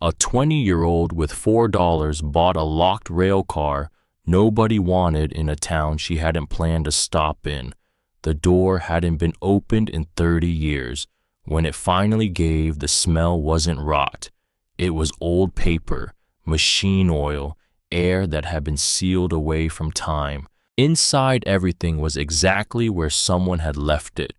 A 20-year-old with $4 bought a locked rail car nobody wanted in a town she hadn't planned to stop in. The door hadn't been opened in 30 years. When it finally gave, the smell wasn't rot. It was old paper, machine oil, air that had been sealed away from time. Inside, everything was exactly where someone had left it.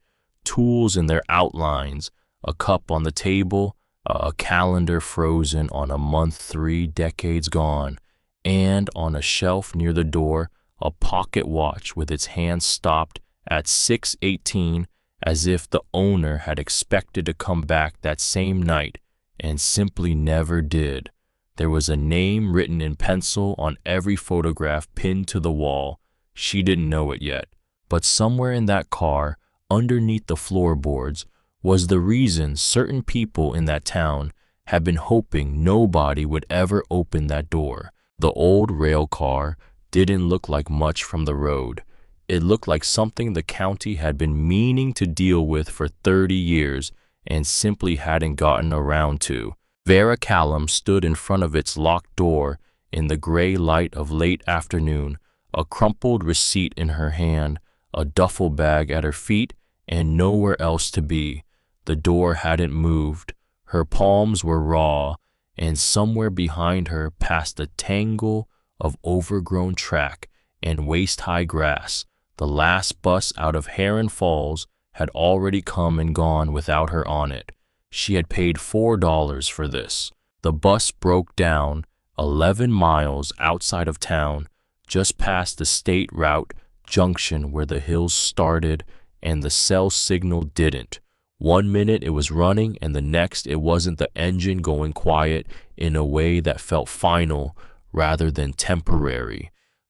Tools in their outlines, a cup on the table, a calendar frozen on a month 3 decades gone, and on a shelf near the door, a pocket watch with its hand stopped at 6:18, as if the owner had expected to come back that same night and simply never did. There was a name written in pencil on every photograph pinned to the wall. She didn't know it yet, but somewhere in that car, underneath the floorboards, was the reason certain people in that town had been hoping nobody would ever open that door. The old rail car didn't look like much from the road. It looked like something the county had been meaning to deal with for 30 years and simply hadn't gotten around to. Vera Callum stood in front of its locked door in the gray light of late afternoon, a crumpled receipt in her hand, a duffel bag at her feet, and nowhere else to be. The door hadn't moved. Her palms were raw, and somewhere behind her, past a tangle of overgrown track and waist-high grass, the last bus out of Heron Falls had already come and gone without her on it. She had paid $4 for this. The bus broke down 11 miles outside of town, just past the state route junction where the hills started and the cell signal didn't. 1 minute it was running, and the next it wasn't, the engine going quiet in a way that felt final rather than temporary.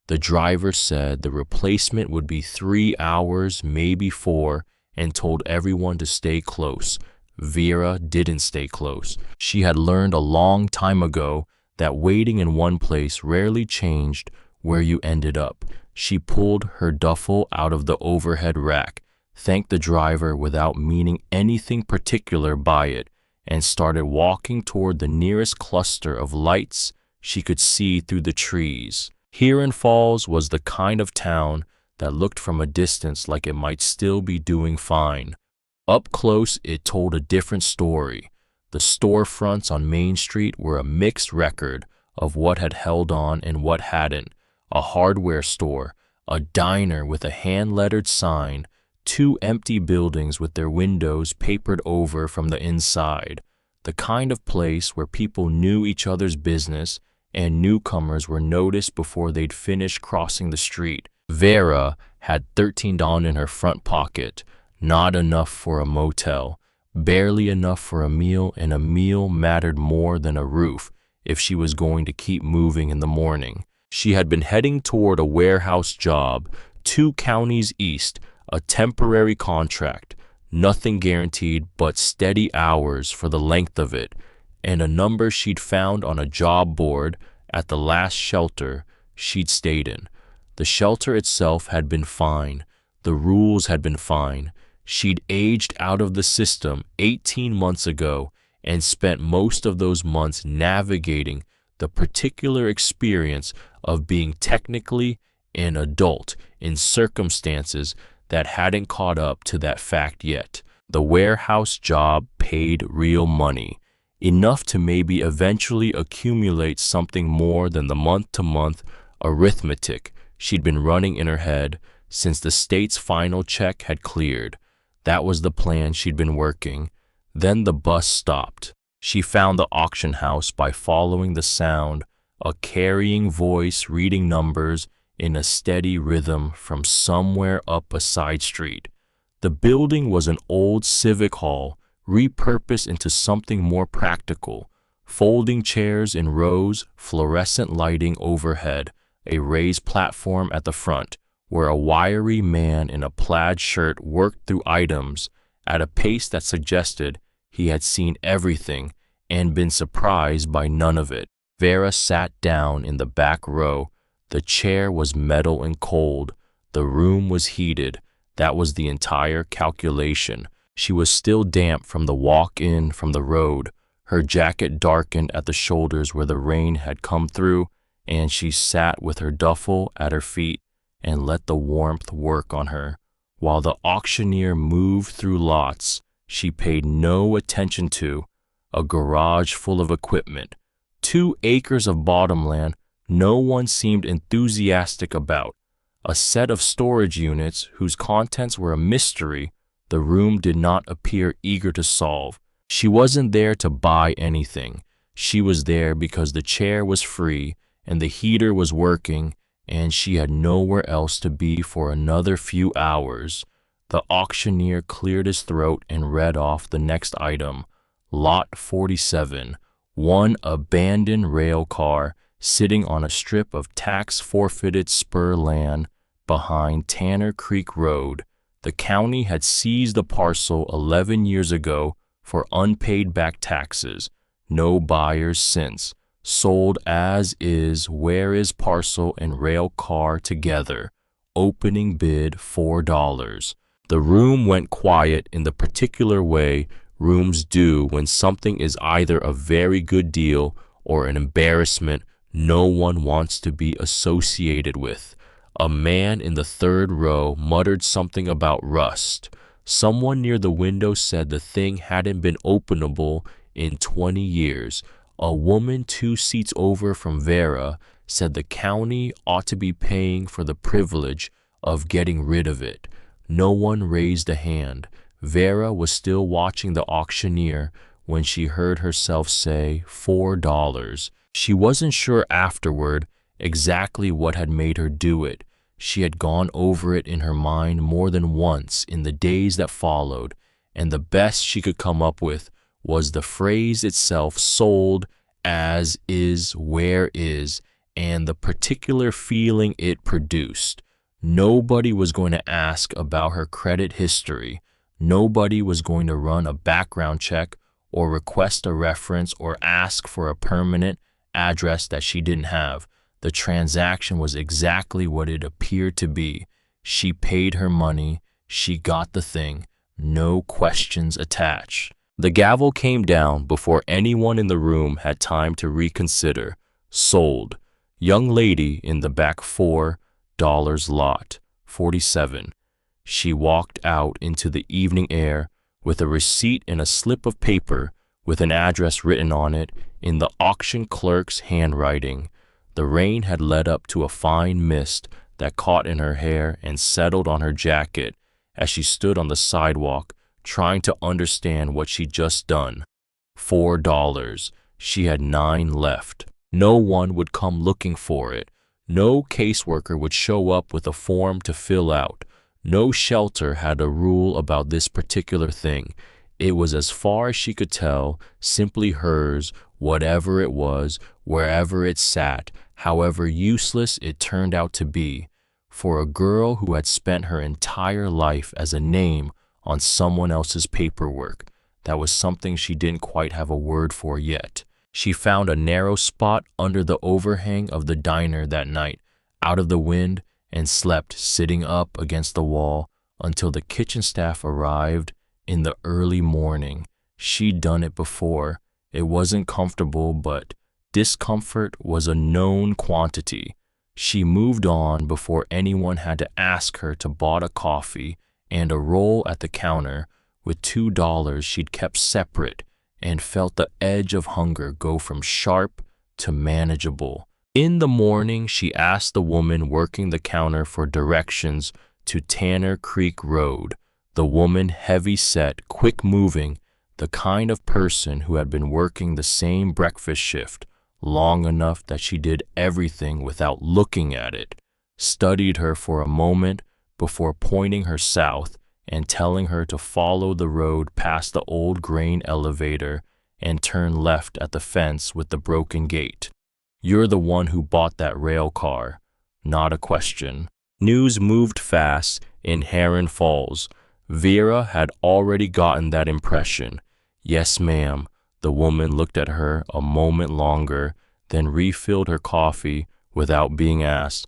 The driver said the replacement would be 3 hours, maybe 4, and told everyone to stay close. Vera didn't stay close. She had learned a long time ago that waiting in one place rarely changed where you ended up. She pulled her duffel out of the overhead rack, thanked the driver without meaning anything particular by it, and started walking toward the nearest cluster of lights she could see through the trees. Heron Falls was the kind of town that looked from a distance like it might still be doing fine. Up close, it told a different story. The storefronts on Main Street were a mixed record of what had held on and what hadn't. A hardware store, a diner with a hand-lettered sign, 2 empty buildings with their windows papered over from the inside. The kind of place where people knew each other's business and newcomers were noticed before they'd finished crossing the street. Vera had $13 in her front pocket, not enough for a motel, barely enough for a meal, and a meal mattered more than a roof if she was going to keep moving in the morning. She had been heading toward a warehouse job, 2 counties east, a temporary contract, nothing guaranteed but steady hours for the length of it, and a number she'd found on a job board at the last shelter she'd stayed in. The shelter itself had been fine. The rules had been fine. She'd aged out of the system 18 months ago and spent most of those months navigating the particular experience of being technically an adult in circumstances that hadn't caught up to that fact yet. The warehouse job paid real money, enough to maybe eventually accumulate something more than the month-to-month arithmetic she'd been running in her head since the state's final check had cleared. That was the plan she'd been working. Then the bus stopped. She found the auction house by following the sound, a carrying voice reading numbers in a steady rhythm from somewhere up a side street. The building was an old civic hall, repurposed into something more practical. Folding chairs in rows, fluorescent lighting overhead, a raised platform at the front, where a wiry man in a plaid shirt worked through items at a pace that suggested he had seen everything and been surprised by none of it. Vera sat down in the back row. The chair was metal and cold. The room was heated. That was the entire calculation. She was still damp from the walk in from the road. Her jacket darkened at the shoulders where the rain had come through, and she sat with her duffel at her feet and let the warmth work on her. While the auctioneer moved through lots she paid no attention to, a garage full of equipment, 2 acres of bottomland no one seemed enthusiastic about, a set of storage units whose contents were a mystery the room did not appear eager to solve. She wasn't there to buy anything. She was there because the chair was free and the heater was working, and she had nowhere else to be for another few hours. The auctioneer cleared his throat and read off the next item. Lot 47, one abandoned rail car sitting on a strip of tax-forfeited spur land behind Tanner Creek Road. The county had seized the parcel 11 years ago for unpaid back taxes. No buyers since. Sold as is. Where is parcel and rail car together? Opening bid $4. The room went quiet in the particular way rooms do when something is either a very good deal or an embarrassment no one wants to be associated with. A man in the 3rd row muttered something about rust. Someone near the window said the thing hadn't been openable in 20 years. A woman 2 seats over from Vera said the county ought to be paying for the privilege of getting rid of it. No one raised a hand. Vera was still watching the auctioneer when she heard herself say $4. She wasn't sure afterward exactly what had made her do it. She had gone over it in her mind more than once in the days that followed, and the best she could come up with was the phrase itself, sold as is, where is, and the particular feeling it produced. Nobody was going to ask about her credit history. Nobody was going to run a background check or request a reference or ask for a permanent address that she didn't have. The transaction was exactly what it appeared to be. She paid her money. She got the thing. No questions attached. The gavel came down before anyone in the room had time to reconsider. Sold. Young lady in the back, $4 lot 47. She walked out into the evening air with a receipt in a slip of paper with an address written on it in the auction clerk's handwriting. The rain had led up to a fine mist that caught in her hair and settled on her jacket as she stood on the sidewalk trying to understand what she'd just done. $4. She had 9 left. No one would come looking for it. No caseworker would show up with a form to fill out. No shelter had a rule about this particular thing. It was, as far as she could tell, simply hers, whatever it was, wherever it sat, however useless it turned out to be. For a girl who had spent her entire life as a name on someone else's paperwork, that was something she didn't quite have a word for yet. She found a narrow spot under the overhang of the diner that night, out of the wind, and slept sitting up against the wall until the kitchen staff arrived in the early morning. She'd done it before. It wasn't comfortable, but discomfort was a known quantity. She moved on before anyone had to ask her to bought a coffee and a roll at the counter with $2 she'd kept separate, and felt the edge of hunger go from sharp to manageable. In the morning, she asked the woman working the counter for directions to Tanner Creek Road. The woman, heavy-set, quick-moving, the kind of person who had been working the same breakfast shift long enough that she did everything without looking at it, studied her for a moment before pointing her south and telling her to follow the road past the old grain elevator and turn left at the fence with the broken gate. You're the one who bought that rail car. Not a question. News moved fast in Heron Falls. Vera had already gotten that impression. Yes, ma'am. The woman looked at her a moment longer, then refilled her coffee without being asked.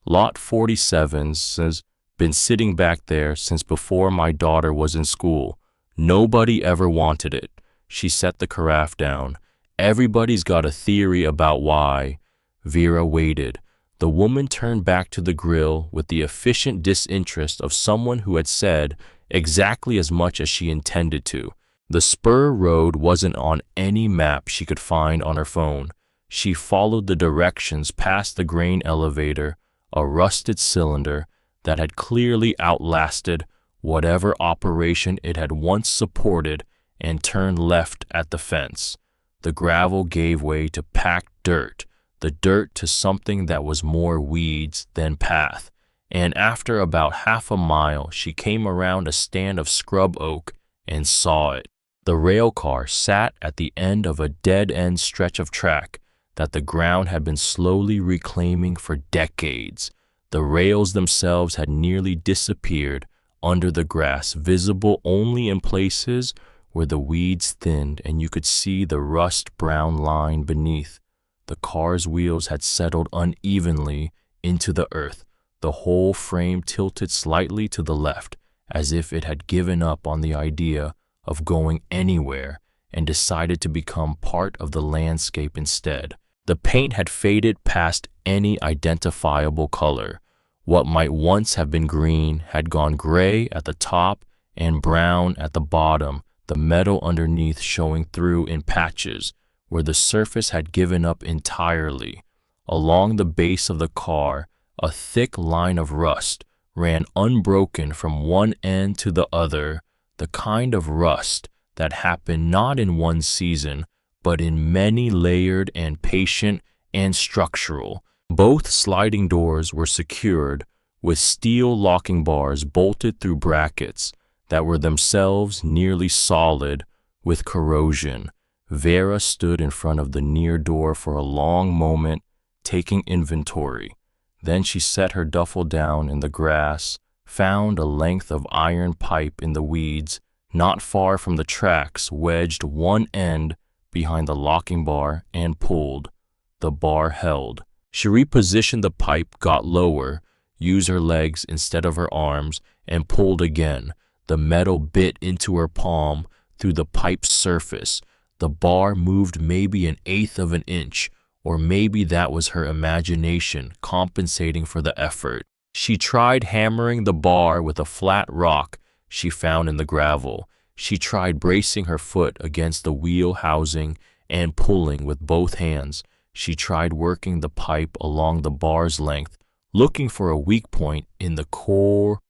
Lot 47's been sitting back there since before my daughter was in school. Nobody ever wanted it. She set the carafe down. Everybody's got a theory about why. Vera waited. The woman turned back to the grill with the efficient disinterest of someone who had said exactly as much as she intended to. The spur road wasn't on any map she could find on her phone. She followed the directions past the grain elevator, a rusted cylinder that had clearly outlasted whatever operation it had once supported, and turned left at the fence. The gravel gave way to packed dirt, the dirt to something that was more weeds than path, and after about half a mile she came around a stand of scrub oak and saw it. The railcar sat at the end of a dead-end stretch of track that the ground had been slowly reclaiming for decades. The rails themselves had nearly disappeared under the grass, visible only in places where the weeds thinned and you could see the rust-brown line beneath. The car's wheels had settled unevenly into the earth. The whole frame tilted slightly to the left, as if it had given up on the idea of going anywhere and decided to become part of the landscape instead. The paint had faded past any identifiable color. What might once have been green had gone gray at the top and brown at the bottom, the metal underneath showing through in patches where the surface had given up entirely. Along the base of the car, a thick line of rust ran unbroken from one end to the other, the kind of rust that happened not in one season, but in many, layered and patient and structural. Both sliding doors were secured with steel locking bars bolted through brackets that were themselves nearly solid with corrosion. Vera stood in front of the near door for a long moment, taking inventory. Then she set her duffel down in the grass, found a length of iron pipe in the weeds, not far from the tracks, wedged one end behind the locking bar, and pulled. The bar held. She repositioned the pipe, got lower, used her legs instead of her arms, and pulled again. The metal bit into her palm through the pipe's surface. The bar moved maybe an eighth of an inch, or maybe that was her imagination compensating for the effort. She tried hammering the bar with a flat rock she found in the gravel. She tried bracing her foot against the wheel housing and pulling with both hands. She tried working the pipe along the bar's length, looking for a weak point in the core,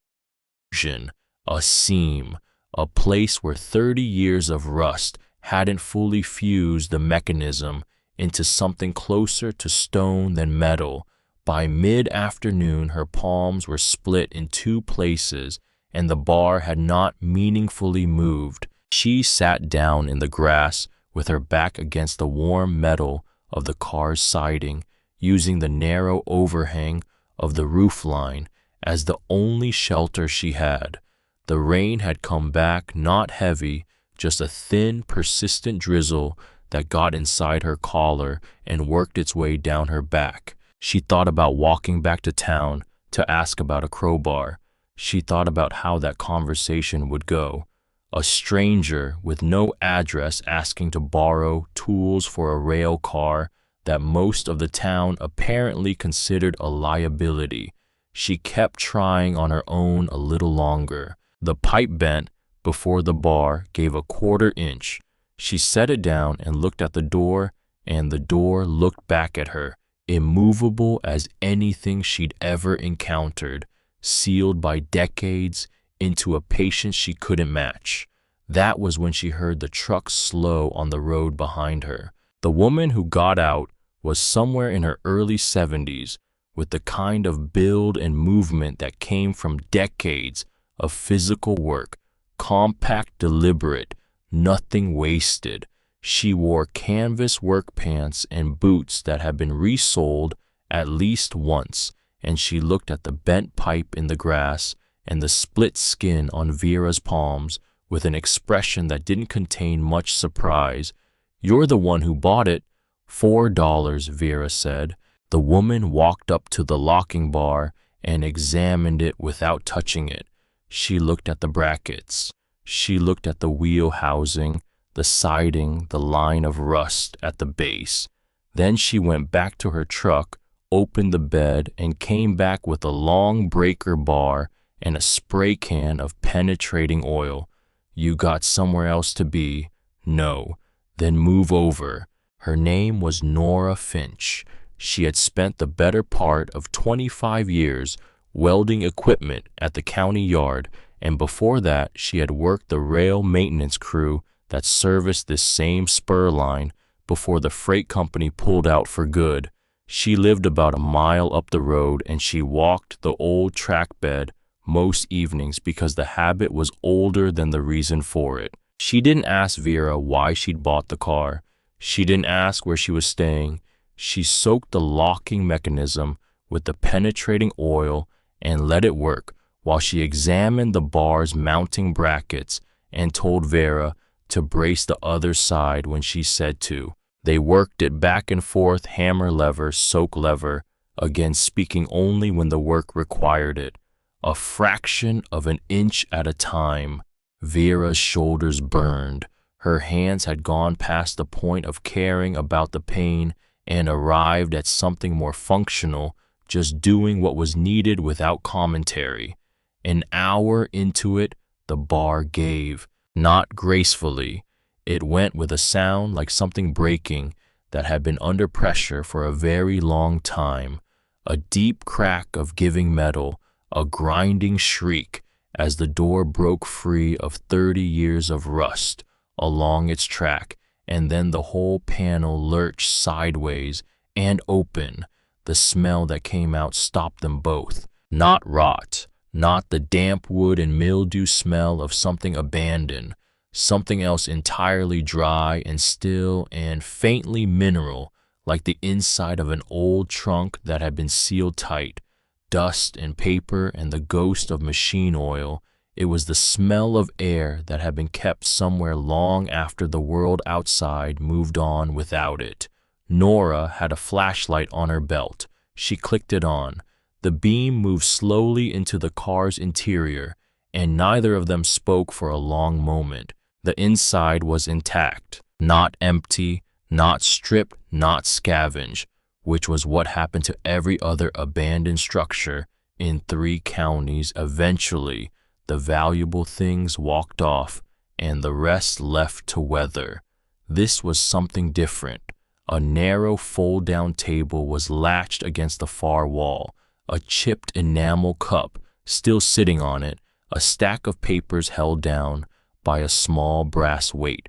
a seam, a place where 30 years of rust hadn't fully fused the mechanism into something closer to stone than metal. By mid-afternoon, her palms were split in two places, and the bar had not meaningfully moved. She sat down in the grass with her back against the warm metal of the car's siding, using the narrow overhang of the roofline as the only shelter she had. The rain had come back, not heavy, just a thin, persistent drizzle that got inside her collar and worked its way down her back. She thought about walking back to town to ask about a crowbar. She thought about how that conversation would go. A stranger with no address asking to borrow tools for a rail car that most of the town apparently considered a liability. She kept trying on her own a little longer. The pipe bent before the bar gave a quarter inch. She set it down and looked at the door, and the door looked back at her, immovable as anything she'd ever encountered, sealed by decades into a patience she couldn't match. That was when she heard the truck slow on the road behind her. The woman who got out was somewhere in her early 70s, with the kind of build and movement that came from decades of physical work, compact, deliberate, nothing wasted. She wore canvas work pants and boots that had been resoled at least once, and she looked at the bent pipe in the grass and the split skin on Vera's palms with an expression that didn't contain much surprise. "You're the one who bought it." $4, Vera said. The woman walked up to the locking bar and examined it without touching it. She looked at the brackets. She looked at the wheel housing, the siding, the line of rust at the base. Then she went back to her truck, opened the bed, and came back with a long breaker bar and a spray can of penetrating oil. "You got somewhere else to be?" "No." "Then move over." Her name was Nora Finch. She had spent the better part of 25 years welding equipment at the county yard, and before that she had worked the rail maintenance crew that serviced this same spur line before the freight company pulled out for good. She lived about a mile up the road, and she walked the old track bed most evenings because the habit was older than the reason for it. She didn't ask Vera why she'd bought the car. She didn't ask where she was staying. She soaked the locking mechanism with the penetrating oil and let it work while she examined the bar's mounting brackets and told Vera to brace the other side when she said to. They worked it back and forth, hammer lever, soak lever, again speaking only when the work required it, a fraction of an inch at a time. Vera's shoulders burned. Her hands had gone past the point of caring about the pain and arrived at something more functional, just doing what was needed without commentary. An hour into it, the bar gave, not gracefully. It went with a sound like something breaking that had been under pressure for a very long time, a deep crack of giving metal, a grinding shriek as the door broke free of 30 years of rust along its track, and then the whole panel lurched sideways and open. The smell that came out stopped them both. Not rot, not the damp wood and mildew smell of something abandoned, something else entirely dry and still and faintly mineral, like the inside of an old trunk that had been sealed tight. Dust and paper and the ghost of machine oil. It was the smell of air that had been kept somewhere long after the world outside moved on without it. Nora had a flashlight on her belt. She clicked it on. The beam moved slowly into the car's interior, and neither of them spoke for a long moment. The inside was intact, not empty, not stripped, not scavenged, which was what happened to every other abandoned structure in 3 counties. Eventually, the valuable things walked off, and the rest left to weather. This was something different. A narrow fold-down table was latched against the far wall, a chipped enamel cup still sitting on it, a stack of papers held down by a small brass weight.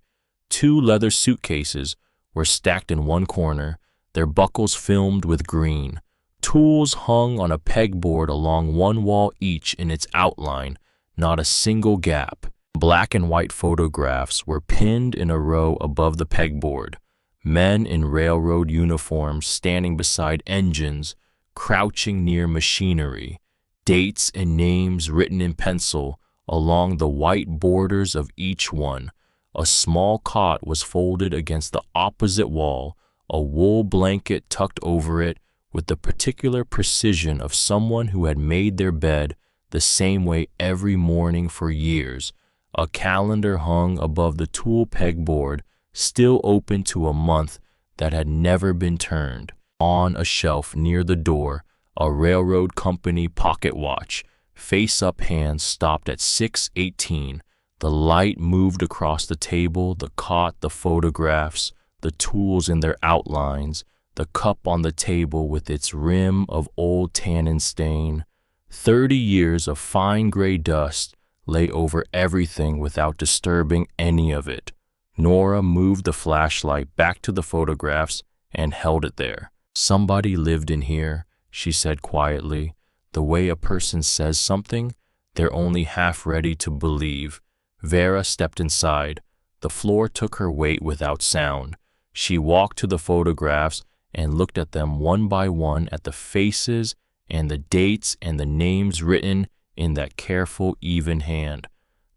2 leather suitcases were stacked in one corner, their buckles filmed with green. Tools hung on a pegboard along one wall, each in its outline, not a single gap. Black and white photographs were pinned in a row above the pegboard. Men in railroad uniforms standing beside engines, crouching near machinery. Dates and names written in pencil along the white borders of each one. A small cot was folded against the opposite wall, a wool blanket tucked over it with the particular precision of someone who had made their bed the same way every morning for years. A calendar hung above the tool pegboard, still open to a month that had never been turned. On a shelf near the door, a railroad company pocket watch, face-up hands stopped at 6:18. The light moved across the table, the cot, the photographs, the tools in their outlines, the cup on the table with its rim of old tannin stain. 30 years of fine gray dust lay over everything without disturbing any of it. Nora moved the flashlight back to the photographs and held it there. "Somebody lived in here," she said quietly. The way a person says something they're only half ready to believe. Vera stepped inside. The floor took her weight without sound. She walked to the photographs and looked at them one by one, at the faces and the dates and the names written in that careful, even hand.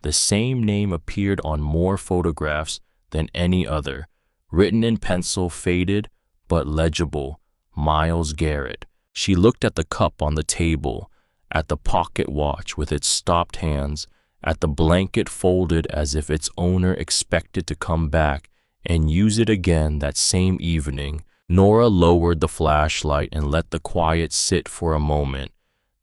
The same name appeared on more photographs than any other, written in pencil, faded but legible: Miles Garrett. She looked at the cup on the table, at the pocket watch with its stopped hands, at the blanket folded as if its owner expected to come back and use it again that same evening. Nora lowered the flashlight and let the quiet sit for a moment.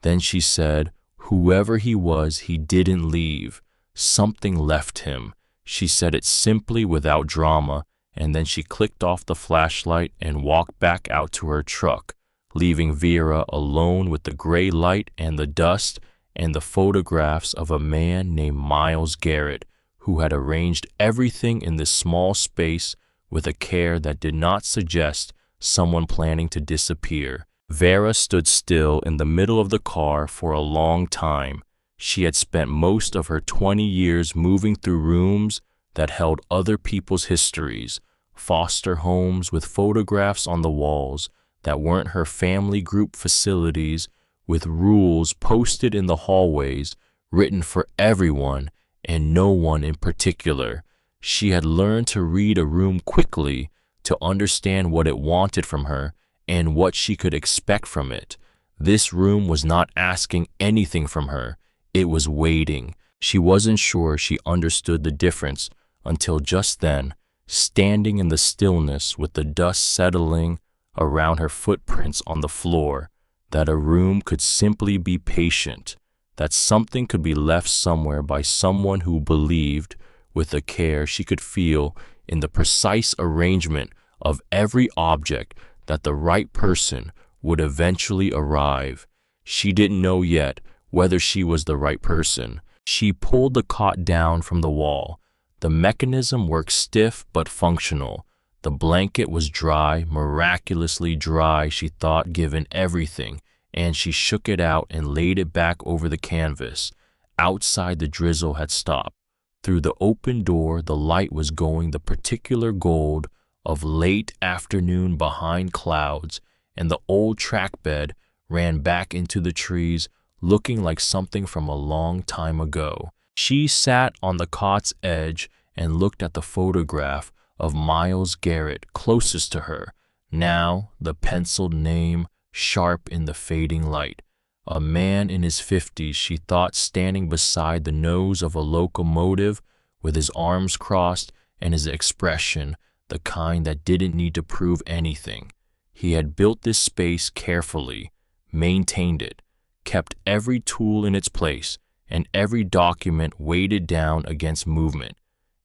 Then she said, "Whoever he was, he didn't leave. Something left him." She said it simply without drama, and then she clicked off the flashlight and walked back out to her truck, leaving Vera alone with the gray light and the dust and the photographs of a man named Miles Garrett, who had arranged everything in this small space with a care that did not suggest someone planning to disappear. Vera stood still in the middle of the car for a long time. She had spent most of her 20 years moving through rooms that held other people's histories, foster homes with photographs on the walls that weren't her family group facilities, with rules posted in the hallways written for everyone and no one in particular. She had learned to read a room quickly, to understand what it wanted from her and what she could expect from it. This room was not asking anything from her. It was waiting. She wasn't sure she understood the difference until just then, standing in the stillness with the dust settling around her footprints on the floor, that a room could simply be patient, that something could be left somewhere by someone who believed, with a care she could feel in the precise arrangement of every object, that the right person would eventually arrive. She didn't know yet whether she was the right person. She pulled the cot down from the wall. The mechanism worked stiff but functional. The blanket was dry, miraculously dry, she thought, given everything, and she shook it out and laid it back over the canvas. Outside, the drizzle had stopped. Through the open door, the light was going the particular gold of late afternoon behind clouds, and the old track bed ran back into the trees, looking like something from a long time ago. She sat on the cot's edge and looked at the photograph of Miles Garrett closest to her, now the penciled name sharp in the fading light. A man in his 50s, she thought, standing beside the nose of a locomotive with his arms crossed and his expression the kind that didn't need to prove anything. He had built this space carefully, maintained it, kept every tool in its place, and every document weighted down against movement.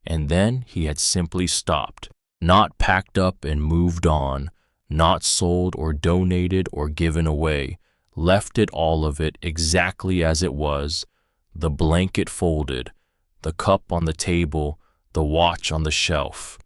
And then he had simply stopped, not packed up and moved on, not sold or donated or given away, left it, all of it, exactly as it was, the blanket folded, the cup on the table, the watch on the shelf.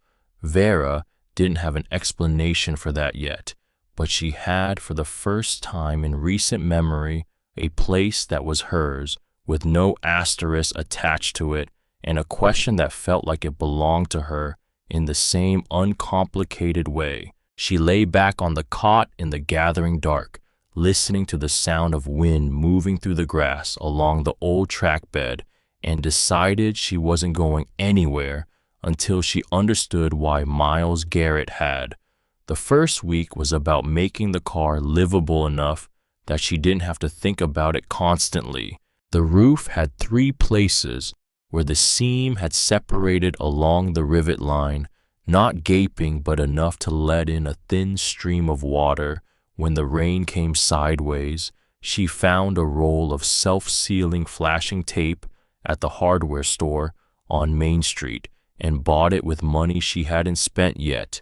Vera didn't have an explanation for that yet, but she had, for the first time in recent memory, a place that was hers, with no asterisk attached to it, and a question that felt like it belonged to her in the same uncomplicated way. She lay back on the cot in the gathering dark, listening to the sound of wind moving through the grass along the old track bed, and decided she wasn't going anywhere until she understood why Miles Garrett had. The first week was about making the car livable enough that she didn't have to think about it constantly. The roof had 3 places where the seam had separated along the rivet line, not gaping but enough to let in a thin stream of water. When the rain came sideways, she found a roll of self-sealing flashing tape at the hardware store on Main Street and bought it with money she hadn't spent yet,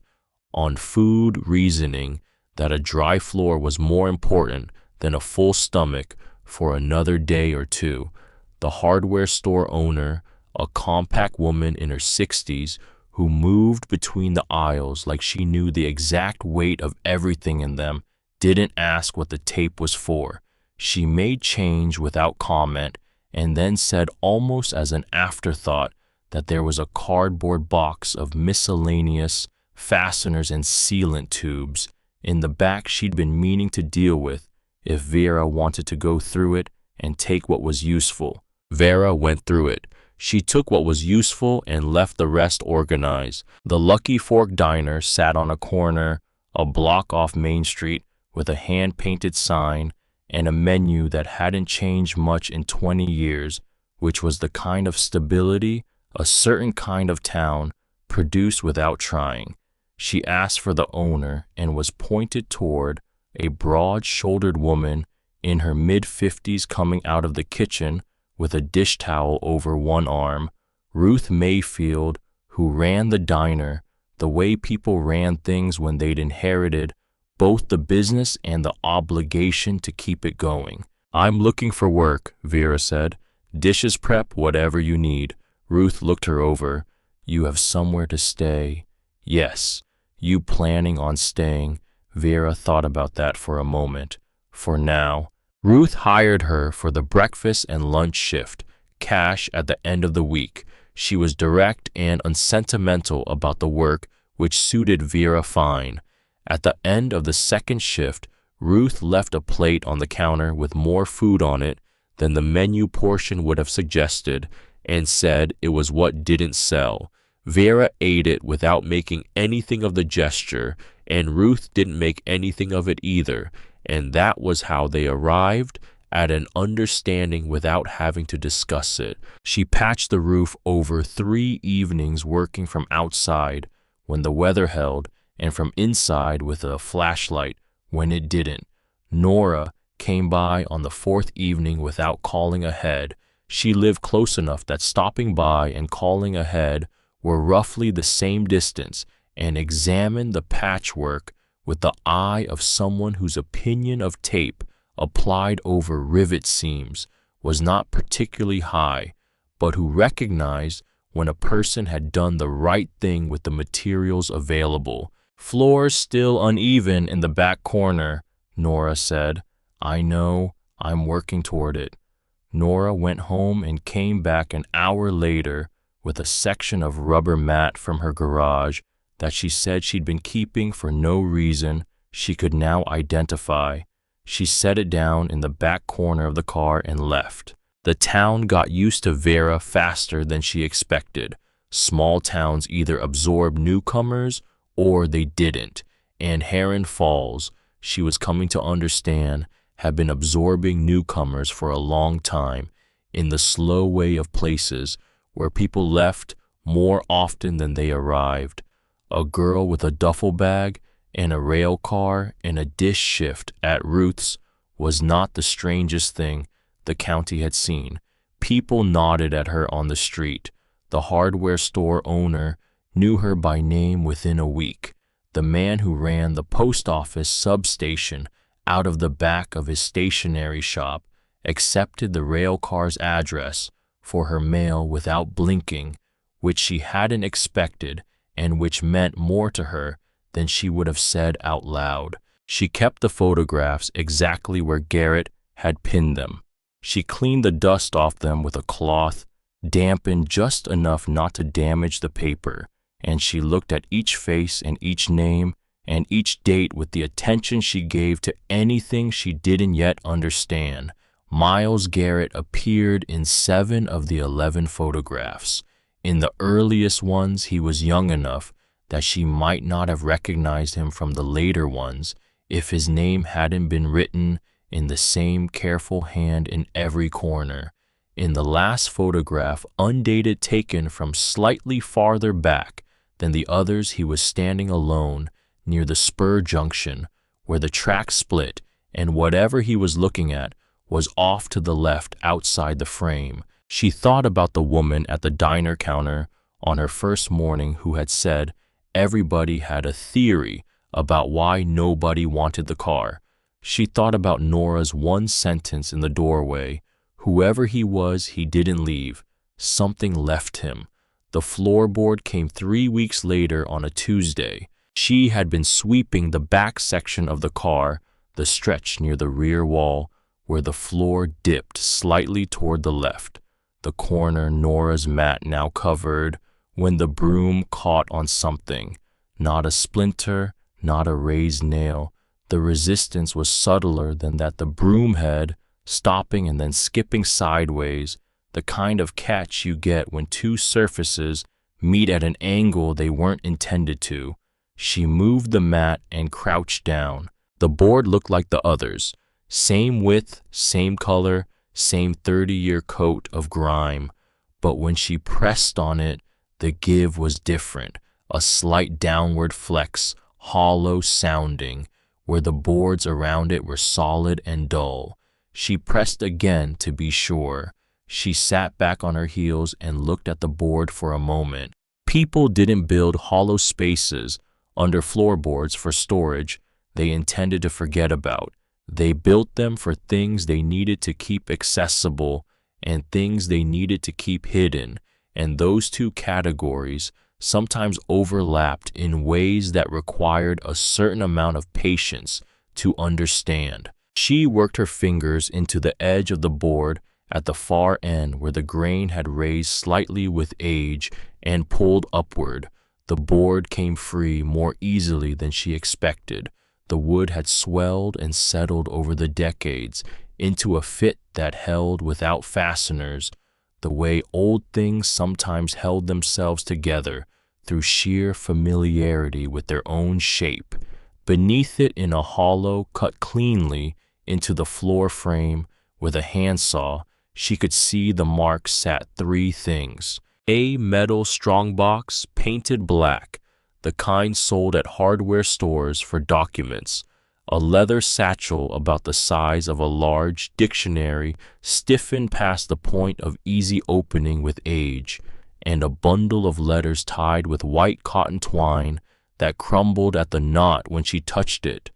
on food, reasoning that a dry floor was more important than a full stomach for another day or two. The hardware store owner, a compact woman in her 60s who moved between the aisles like she knew the exact weight of everything in them, didn't ask what the tape was for. She made change without comment and then said, almost as an afterthought, that there was a cardboard box of miscellaneous fasteners and sealant tubes in the back she'd been meaning to deal with if Vera wanted to go through it and take what was useful. Vera went through it. She took what was useful and left the rest organized. The Lucky Fork Diner sat on a corner, a block off Main Street, with a hand-painted sign and a menu that hadn't changed much in 20 years, which was the kind of stability a certain kind of town produced without trying. She asked for the owner and was pointed toward a broad-shouldered woman in her mid-50s coming out of the kitchen with a dish towel over one arm. Ruth Mayfield, who ran the diner the way people ran things when they'd inherited both the business and the obligation to keep it going. "I'm looking for work," Vera said. "Dishes prep, whatever you need." Ruth looked her over. "You have somewhere to stay?" "Yes." "You planning on staying?" Vera thought about that for a moment. "For now." Ruth hired her for the breakfast and lunch shift, cash at the end of the week. She was direct and unsentimental about the work, which suited Vera fine. At the end of the second shift, Ruth left a plate on the counter with more food on it than the menu portion would have suggested, and said it was what didn't sell. Vera ate it without making anything of the gesture, and Ruth didn't make anything of it either, and that was how they arrived at an understanding without having to discuss it. She patched the roof over 3 evenings working from outside when the weather held, and from inside with a flashlight when it didn't. Nora came by on the 4th evening without calling ahead. She lived close enough that stopping by and calling ahead were roughly the same distance, and examined the patchwork with the eye of someone whose opinion of tape applied over rivet seams was not particularly high, but who recognized when a person had done the right thing with the materials available. "Floor's still uneven in the back corner," Nora said. "I know, I'm working toward it." Nora went home and came back an hour later with a section of rubber mat from her garage that she said she'd been keeping for no reason she could now identify. She set it down in the back corner of the car and left. The town got used to Vera faster than she expected. Small towns either absorbed newcomers or they didn't, and Heron Falls, she was coming to understand, had been absorbing newcomers for a long time, in the slow way of places where people left more often than they arrived. A girl with a duffel bag and a rail car and a dish shift at Ruth's was not the strangest thing the county had seen. People nodded at her on the street. The hardware store owner knew her by name within a week. The man who ran the post office substation out of the back of his stationery shop accepted the rail car's address for her mail without blinking, which she hadn't expected and which meant more to her than she would have said out loud. She kept the photographs exactly where Garrett had pinned them. She cleaned the dust off them with a cloth, dampened just enough not to damage the paper, and she looked at each face and each name and each date with the attention she gave to anything she didn't yet understand. Miles Garrett appeared in 7 of the 11 photographs. In the earliest ones, he was young enough that she might not have recognized him from the later ones if his name hadn't been written in the same careful hand in every corner. In the last photograph, undated, taken from slightly farther back than the others, he was standing alone near the spur junction where the track split, and whatever he was looking at was off to the left outside the frame. She thought about the woman at the diner counter on her first morning who had said everybody had a theory about why nobody wanted the car. She thought about Nora's one sentence in the doorway: whoever he was, he didn't leave. Something left him. The floorboard came 3 weeks later on a Tuesday. She had been sweeping the back section of the car, the stretch near the rear wall, where the floor dipped slightly toward the left, the corner Nora's mat now covered, when the broom caught on something. Not a splinter, not a raised nail. The resistance was subtler than that. The broom head, stopping and then skipping sideways, the kind of catch you get when two surfaces meet at an angle they weren't intended to. She moved the mat and crouched down. The board looked like the others. Same width, same color, same 30-year coat of grime. But when she pressed on it, the give was different, a slight downward flex, hollow sounding, where the boards around it were solid and dull. She pressed again to be sure. She sat back on her heels and looked at the board for a moment. People didn't build hollow spaces under floorboards for storage they intended to forget about. They built them for things they needed to keep accessible and things they needed to keep hidden, and those two categories sometimes overlapped in ways that required a certain amount of patience to understand. She worked her fingers into the edge of the board at the far end where the grain had raised slightly with age and pulled upward. The board came free more easily than she expected. The wood had swelled and settled over the decades into a fit that held without fasteners, the way old things sometimes held themselves together through sheer familiarity with their own shape. Beneath it, in a hollow cut cleanly into the floor frame with a handsaw, she could see the marks sat three things. A metal strongbox painted black, the kind sold at hardware stores for documents, a leather satchel about the size of a large dictionary stiffened past the point of easy opening with age, and a bundle of letters tied with white cotton twine that crumbled at the knot when she touched it,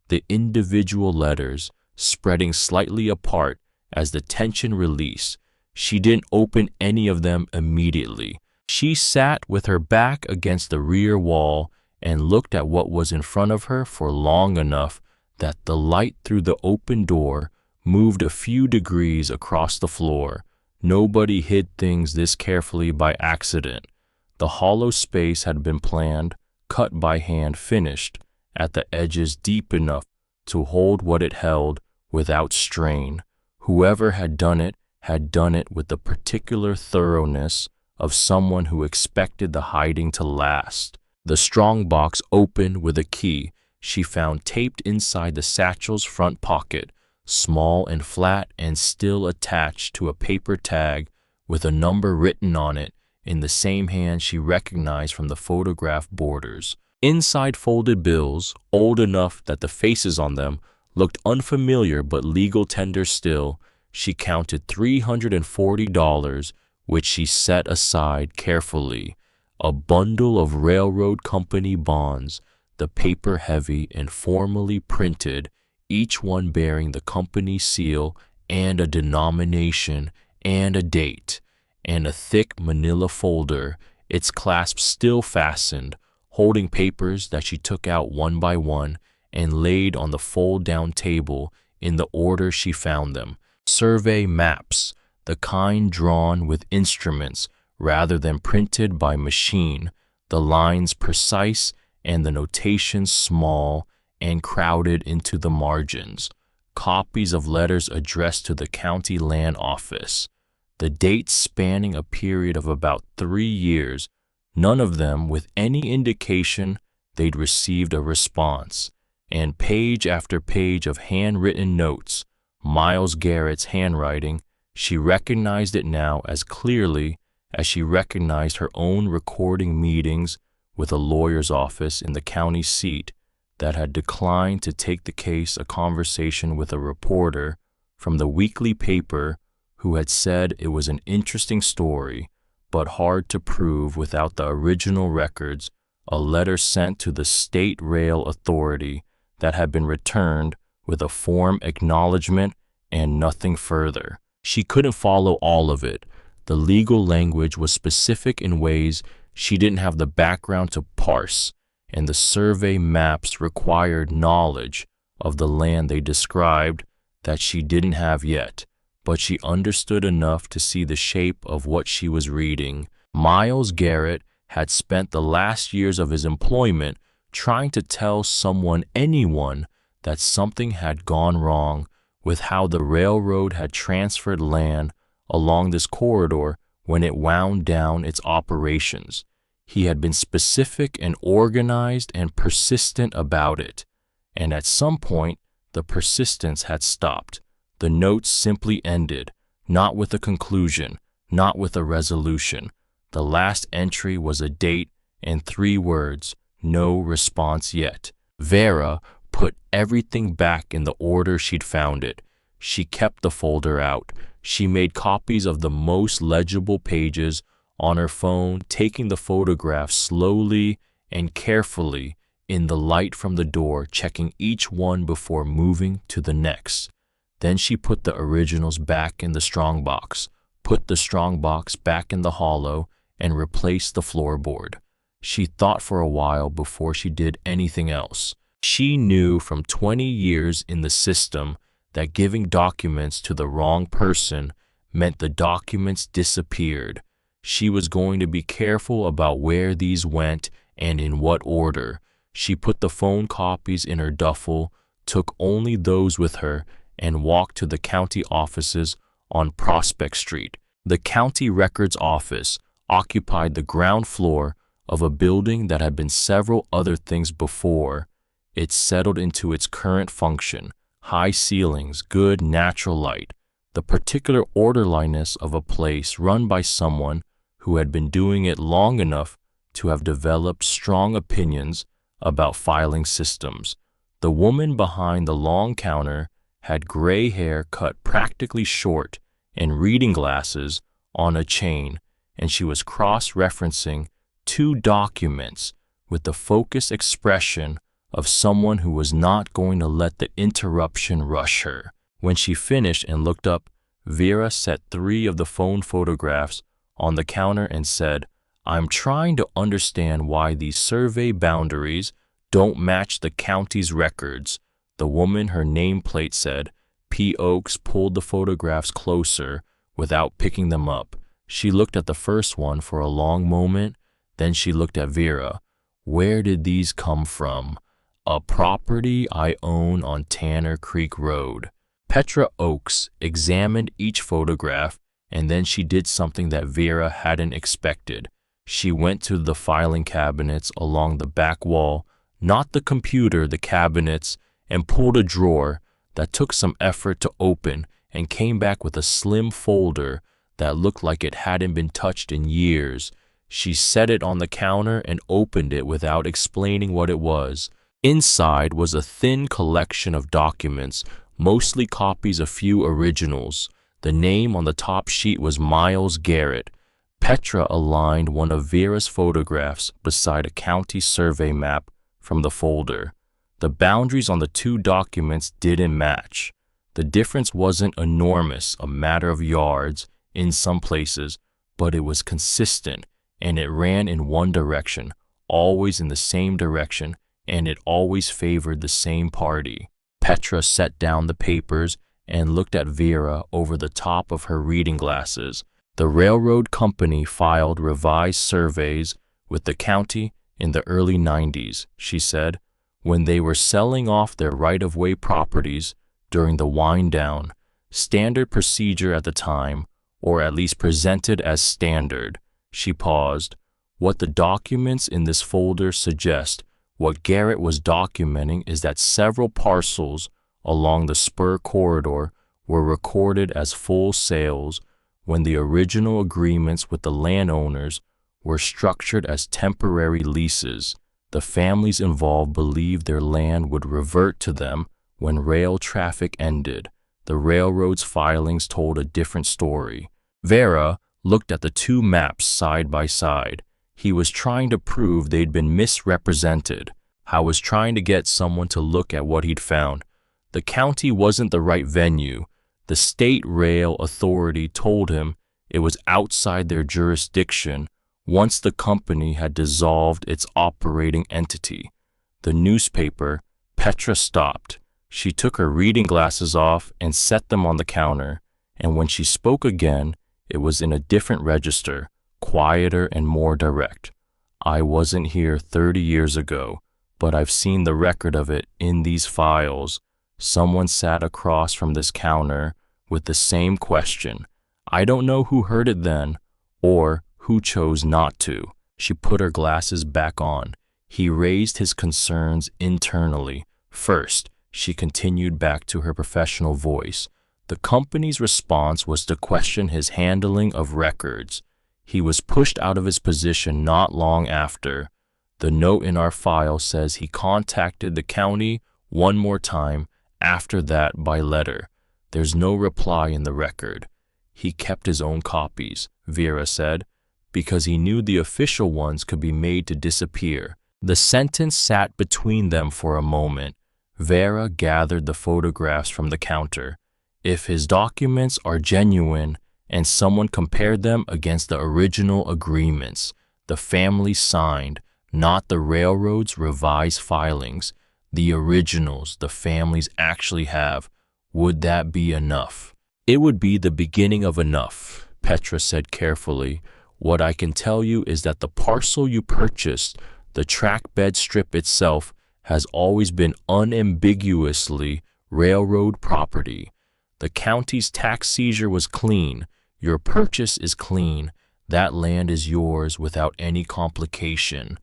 the individual letters spreading slightly apart as the tension released. She didn't open any of them immediately. She sat with her back against the rear wall and looked at what was in front of her for long enough that the light through the open door moved a few degrees across the floor. Nobody hid things this carefully by accident. The hollow space had been planned, cut by hand, finished at the edges deep enough to hold what it held without strain. Whoever had done it with the particular thoroughness of someone who expected the hiding to last. The strongbox opened with a key she found taped inside the satchel's front pocket, small and flat and still attached to a paper tag with a number written on it in the same hand she recognized from the photograph borders. Inside folded bills, old enough that the faces on them looked unfamiliar but legal tender still. She counted $340, which she set aside carefully. A bundle of railroad company bonds, the paper heavy and formally printed, each one bearing the company seal and a denomination and a date, and a thick manila folder, its clasp still fastened, holding papers that she took out one by one and laid on the fold-down table in the order she found them. Survey maps, the kind drawn with instruments rather than printed by machine, the lines precise and the notations small and crowded into the margins. Copies of letters addressed to the county land office, the dates spanning a period of about 3 years, none of them with any indication they'd received a response, and page after page of handwritten notes, Miles Garrett's handwriting. She recognized it now as clearly as she recognized her own recording meetings with a lawyer's office in the county seat that had declined to take the case, a conversation with a reporter from the weekly paper who had said it was an interesting story, but hard to prove without the original records, a letter sent to the state rail authority that had been returned with a form acknowledgement and nothing further. She couldn't follow all of it. The legal language was specific in ways she didn't have the background to parse, and the survey maps required knowledge of the land they described that she didn't have yet, but she understood enough to see the shape of what she was reading. Miles Garrett had spent the last years of his employment trying to tell someone, anyone, that something had gone wrong with how the railroad had transferred land along this corridor when it wound down its operations. He had been specific and organized and persistent about it, and at some point the persistence had stopped. The notes simply ended, not with a conclusion, not with a resolution. The last entry was a date and 3 words, no response yet. Vera put everything back in the order she'd found it. She kept the folder out. She made copies of the most legible pages on her phone, taking the photographs slowly and carefully in the light from the door, checking each one before moving to the next. Then she put the originals back in the strongbox, put the strongbox back in the hollow, and replaced the floorboard. She thought for a while before she did anything else. She knew from 20 years in the system that giving documents to the wrong person meant the documents disappeared. She was going to be careful about where these went and in what order. She put the phone copies in her duffel, took only those with her, and walked to the county offices on Prospect Street. The county records office occupied the ground floor of a building that had been several other things before it settled into its current function: high ceilings, good natural light, the particular orderliness of a place run by someone who had been doing it long enough to have developed strong opinions about filing systems. The woman behind the long counter had gray hair cut practically short and reading glasses on a chain, and she was cross-referencing 2 documents with the focused expression of someone who was not going to let the interruption rush her. When she finished and looked up, Vera set 3 of the phone photographs on the counter and said, "I'm trying to understand why these survey boundaries don't match the county's records." The woman, her nameplate said. P. Oakes pulled the photographs closer without picking them up. She looked at the first one for a long moment, then she looked at Vera. "Where did these come from?" "A property I own on Tanner Creek Road." Petra Oakes examined each photograph, and then she did something that Vera hadn't expected. She went to the filing cabinets along the back wall, not the computer, the cabinets, and pulled a drawer that took some effort to open, and came back with a slim folder that looked like it hadn't been touched in years. She set it on the counter and opened it without explaining what it was. Inside was a thin collection of documents, mostly copies of few originals. The name on the top sheet was Miles Garrett. Petra aligned one of Vera's photographs beside a county survey map from the folder. The boundaries on the 2 documents didn't match. The difference wasn't enormous, a matter of yards in some places, but it was consistent, and it ran in one direction, always in the same direction, and it always favored the same party. Petra set down the papers and looked at Vera over the top of her reading glasses. The railroad company filed revised surveys with the county in the early 90s, she said, when they were selling off their right-of-way properties during the wind-down. Standard procedure at the time, or at least presented as standard. She paused. What the documents in this folder suggest, what Garrett was documenting, is that several parcels along the spur corridor were recorded as full sales when the original agreements with the landowners were structured as temporary leases. The families involved believed their land would revert to them when rail traffic ended. The railroad's filings told a different story. Vera looked at the 2 maps side by side. He was trying to prove they'd been misrepresented. I was trying to get someone to look at what he'd found. The county wasn't the right venue. The state rail authority told him it was outside their jurisdiction once the company had dissolved its operating entity. The newspaper. Petra stopped. She took her reading glasses off and set them on the counter, and when she spoke again, it was in a different register, quieter and more direct. "I wasn't here 30 years ago, but I've seen the record of it in these files. Someone sat across from this counter with the same question. I don't know who heard it then, or who chose not to." She put her glasses back on. He raised his concerns internally. First, she continued back to her professional voice, The company's response was to question his handling of records. He was pushed out of his position not long after. The note in our file says he contacted the county one more time after that by letter. There's no reply in the record. He kept his own copies, Vera said, because he knew the official ones could be made to disappear. The sentence sat between them for a moment. Vera gathered the photographs from the counter. If his documents are genuine and someone compared them against the original agreements the family signed, not the railroad's revised filings, the originals the families actually have, would that be enough? It would be the beginning of enough, Petra said carefully. What I can tell you is that the parcel you purchased, the track bed strip itself, has always been unambiguously railroad property. The county's tax seizure was clean. Your purchase is clean. That land is yours without any complication.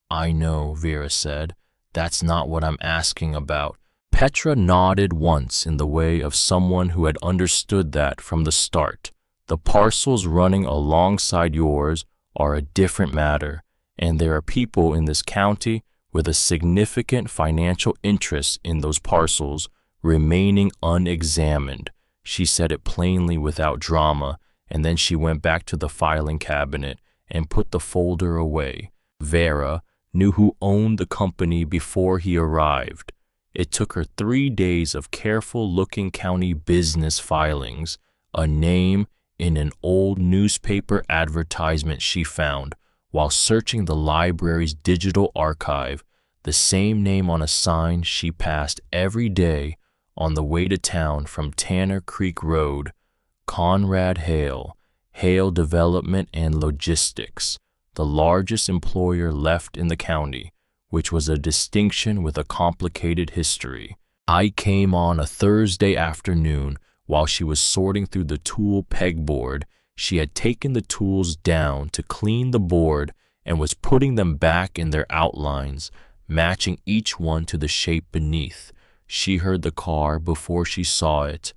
I know, Vera said. That's not what I'm asking about. Petra nodded once in the way of someone who had understood that from the start. The parcels running alongside yours are a different matter, and there are people in this county with a significant financial interest in those parcels remaining unexamined. She said it plainly without drama, and then she went back to the filing cabinet and put the folder away. Vera knew who owned the company before he arrived. It took her 3 days of careful-looking county business filings, a name in an old newspaper advertisement she found while searching the library's digital archive, the same name on a sign she passed every day on the way to town from Tanner Creek Road, Conrad Hale, Hale Development and Logistics, the largest employer left in the county, which was a distinction with a complicated history. I came on a Thursday afternoon while she was sorting through the tool pegboard. She had taken the tools down to clean the board and was putting them back in their outlines, matching each one to the shape beneath. She heard the car before she saw it,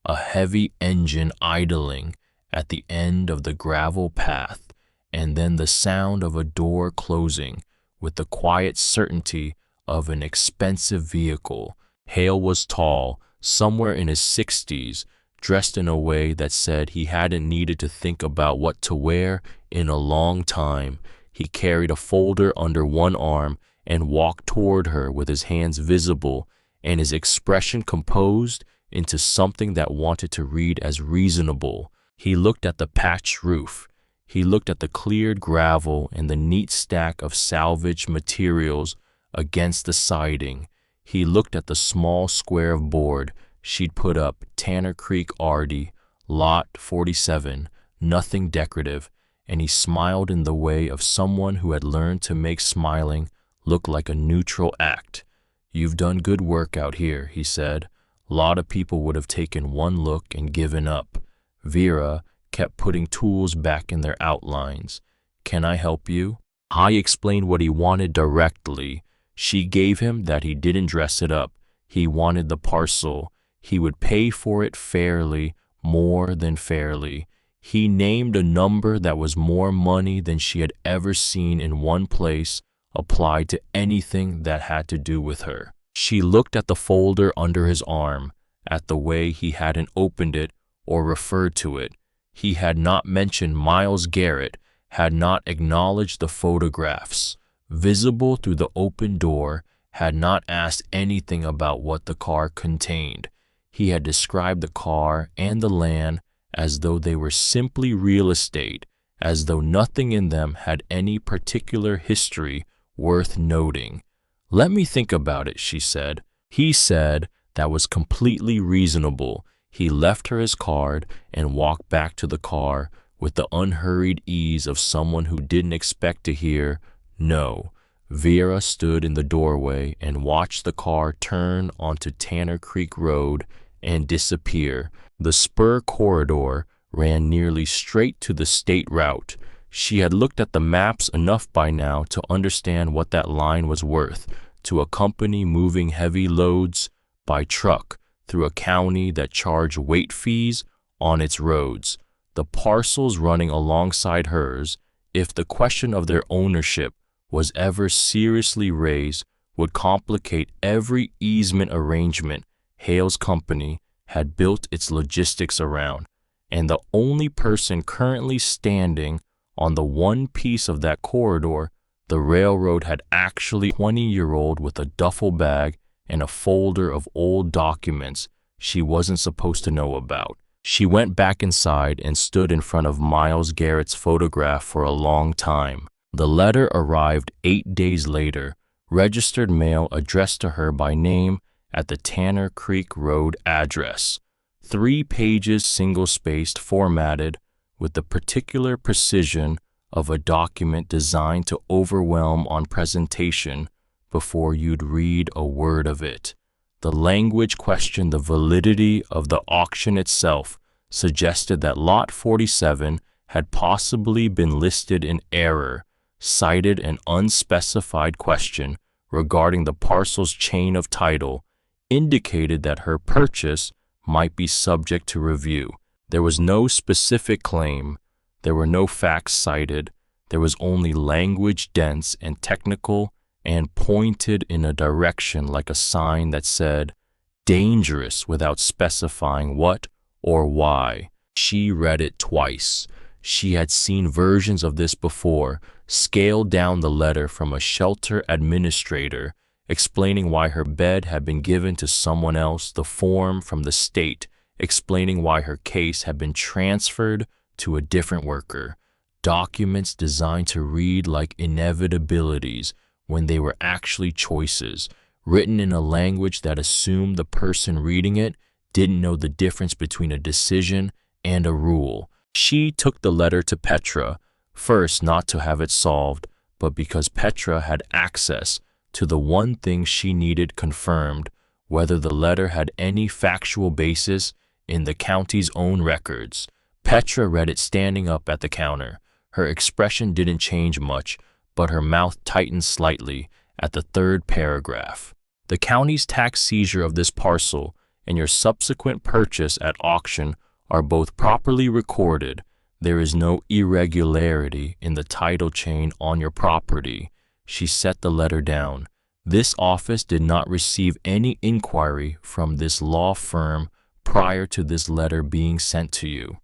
a heavy engine idling at the end of the gravel path, and then the sound of a door closing with the quiet certainty of an expensive vehicle. Hale was tall, somewhere in his 60s, dressed in a way that said he hadn't needed to think about what to wear in a long time. He carried a folder under one arm and walked toward her with his hands visible and his expression composed into something that wanted to read as reasonable. He looked at the patched roof. He looked at the cleared gravel and the neat stack of salvaged materials against the siding. He looked at the small square of board she'd put up, Tanner Creek RD, Lot 47, nothing decorative, and he smiled in the way of someone who had learned to make smiling look like a neutral act. You've done good work out here, he said. A lot of people would have taken one look and given up. Vera kept putting tools back in their outlines. Can I help you? I explained what he wanted directly. She gave him that he didn't dress it up. He wanted the parcel. He would pay for it fairly, more than fairly. He named a number that was more money than she had ever seen in one place applied to anything that had to do with her. She looked at the folder under his arm, at the way he hadn't opened it or referred to it. He had not mentioned Miles Garrett, had not acknowledged the photographs visible through the open door, had not asked anything about what the car contained. He had described the car and the land as though they were simply real estate, as though nothing in them had any particular history worth noting. Let me think about it, she said. He said that was completely reasonable. He left her his card and walked back to the car with the unhurried ease of someone who didn't expect to hear no. Vera stood in the doorway and watched the car turn onto Tanner Creek Road and disappear. The spur corridor ran nearly straight to the state route. She had looked at the maps enough by now to understand what that line was worth to a company moving heavy loads by truck through a county that charged weight fees on its roads. The parcels running alongside hers, if the question of their ownership was ever seriously raised, would complicate every easement arrangement Hale's company had built its logistics around. And the only person currently standing on the one piece of that corridor the railroad had actually 20-year-old with a duffel bag and a folder of old documents she wasn't supposed to know about. She went back inside and stood in front of Miles Garrett's photograph for a long time. The letter arrived 8 days later, registered mail addressed to her by name at the Tanner Creek Road address. 3 pages single-spaced, formatted with the particular precision of a document designed to overwhelm on presentation before you'd read a word of it. The language questioned the validity of the auction itself, suggested that Lot 47 had possibly been listed in error, cited an unspecified question regarding the parcel's chain of title, indicated that her purchase might be subject to review. There was no specific claim, there were no facts cited, there was only language dense and technical and pointed in a direction like a sign that said, dangerous, without specifying what or why. She read it twice. She had seen versions of this before, scaled down the letter from a shelter administrator, explaining why her bed had been given to someone else, the form from the state, explaining why her case had been transferred to a different worker, documents designed to read like inevitabilities when they were actually choices, written in a language that assumed the person reading it didn't know the difference between a decision and a rule. She took the letter to Petra, first not to have it solved, but because Petra had access to the one thing she needed confirmed, whether the letter had any factual basis in the county's own records. Petra read it standing up at the counter. Her expression didn't change much, but her mouth tightened slightly at the 3rd paragraph. The county's tax seizure of this parcel and your subsequent purchase at auction are both properly recorded. There is no irregularity in the title chain on your property. She set the letter down. This office did not receive any inquiry from this law firm prior to this letter being sent to you.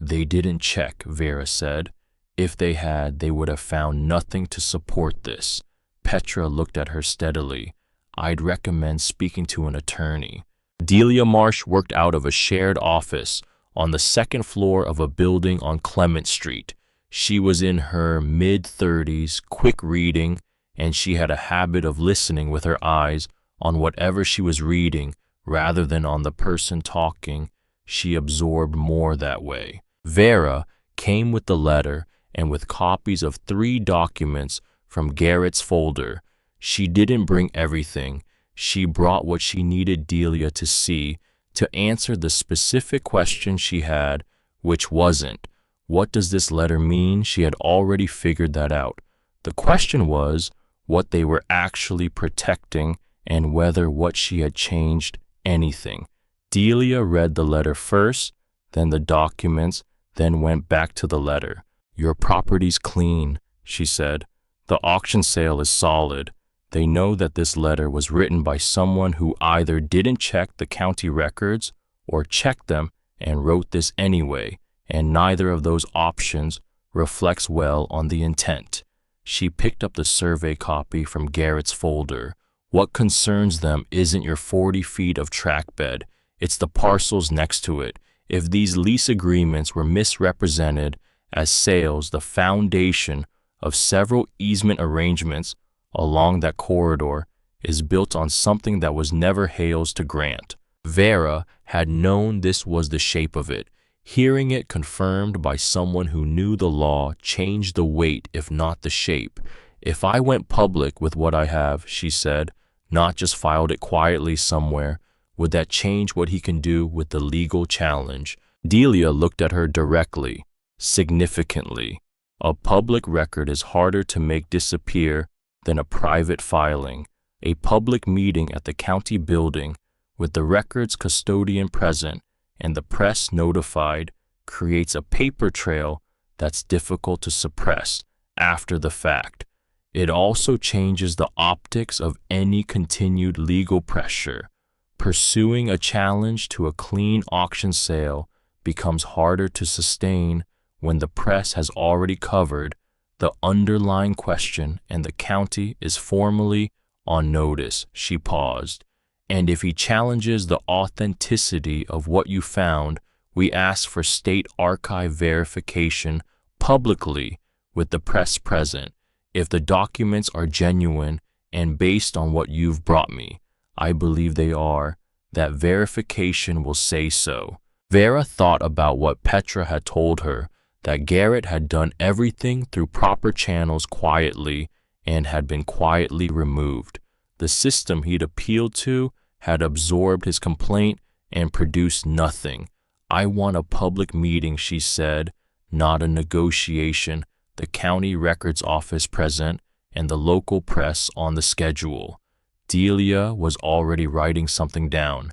They didn't check, Vera said. If they had, they would have found nothing to support this. Petra looked at her steadily. I'd recommend speaking to an attorney. Delia Marsh worked out of a shared office on the 2nd floor of a building on Clement Street. She was in her mid-30s, quick reading, and she had a habit of listening with her eyes on whatever she was reading rather than on the person talking. She absorbed more that way. Vera came with the letter and with copies of 3 documents from Garrett's folder. She didn't bring everything. She brought what she needed Delia to see to answer the specific question she had, which wasn't, what does this letter mean? She had already figured that out. The question was what they were actually protecting and whether what she had changed anything. Delia read the letter first, then the documents, then went back to the letter. Your property's clean, she said. The auction sale is solid. They know that this letter was written by someone who either didn't check the county records or checked them and wrote this anyway, and neither of those options reflects well on the intent. She picked up the survey copy from Garrett's folder. What concerns them isn't your 40 feet of track bed, it's the parcels next to it. If these lease agreements were misrepresented as sales, the foundation of several easement arrangements along that corridor is built on something that was never Hale's to grant. Vera had known this was the shape of it. Hearing it confirmed by someone who knew the law changed the weight, if not the shape. If I went public with what I have, she said, not just filed it quietly somewhere, would that change what he can do with the legal challenge? Delia looked at her directly, significantly. A public record is harder to make disappear than a private filing. A public meeting at the county building with the record's custodian present and the press notified, creates a paper trail that's difficult to suppress after the fact. It also changes the optics of any continued legal pressure. Pursuing a challenge to a clean auction sale becomes harder to sustain when the press has already covered the underlying question and the county is formally on notice. She paused. And if he challenges the authenticity of what you found, we ask for state archive verification publicly with the press present. If the documents are genuine and based on what you've brought me, I believe they are, that verification will say so. Vera thought about what Petra had told her, that Garrett had done everything through proper channels quietly and had been quietly removed. The system he'd appealed to had absorbed his complaint and produced nothing. I want a public meeting, she said, not a negotiation. The county records office present and the local press on the schedule. Delia was already writing something down.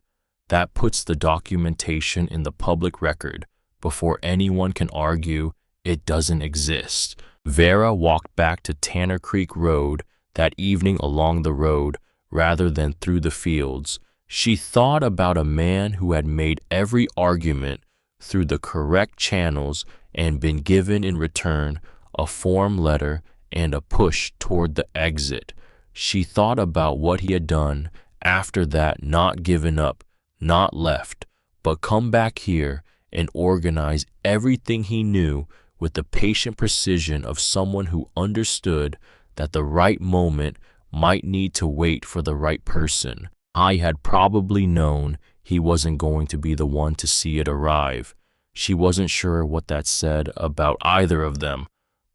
That puts the documentation in the public record before anyone can argue it doesn't exist. Vera walked back to Tanner Creek Road that evening along the road rather than through the fields. She thought about a man who had made every argument through the correct channels and been given in return a form letter and a push toward the exit. She thought about what he had done after that, not given up, not left, but come back here and organize everything he knew with the patient precision of someone who understood that the right moment might need to wait for the right person. I had probably known he wasn't going to be the one to see it arrive. She wasn't sure what that said about either of them,